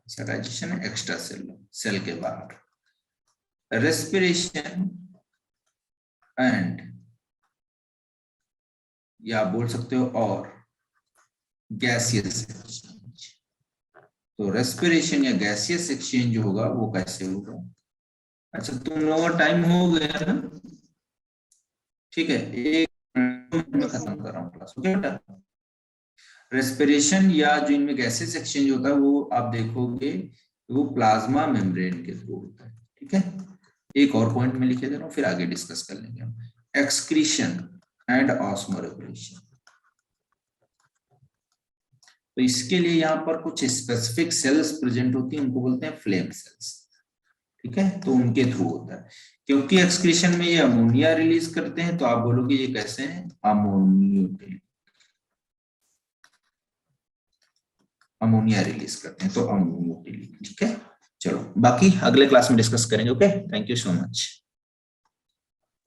डाइजेशन एक्स्ट्रा सेलुलर, सेल के बाहर। रेस्पिरेशन एंड, या बोल सकते हो और, गैसियस एक्सचेंज। तो रेस्पिरेशन या गैसियस एक्सचेंज जो होगा वो कैसे होगा? अच्छा तुम लोगों का टाइम हो गया ना, ठीक है, एक मिनट में खत्म कर रहा हूँ क्लास, ओके बेटा। रेस्पिरेशन या जो इनमें गैसेस एक्सचेंज होता है वो आप देखोगे वो प्लाज्मा मेम्ब्रेन के थ्रू होता है, ठीक है। एक और पॉइंट में लिखे दे रहा हूँ, फिर आगे डिस्कस कर लेंगे हम। Excretion and osmoregulation. तो इसके लिए यहाँ पर कुछ स्पेसिफिक सेल्स प्रेजेंट होती हैं, उनको बोलते हैं फ्लेम सेल्स, ठीक है। तो उनके थ्रू होता है, क्योंकि एक्सक्रीशन में ये अमोनिया रिलीज करते हैं, तो आप बोलोगे ये कैसे हैं, अमोनिया रिलीज करते हैं, तो अमोनियोटिलिक, ठीक है। चलो बाकी अगले क्लास में डिस्कस करेंगे, okay. Thank you so much.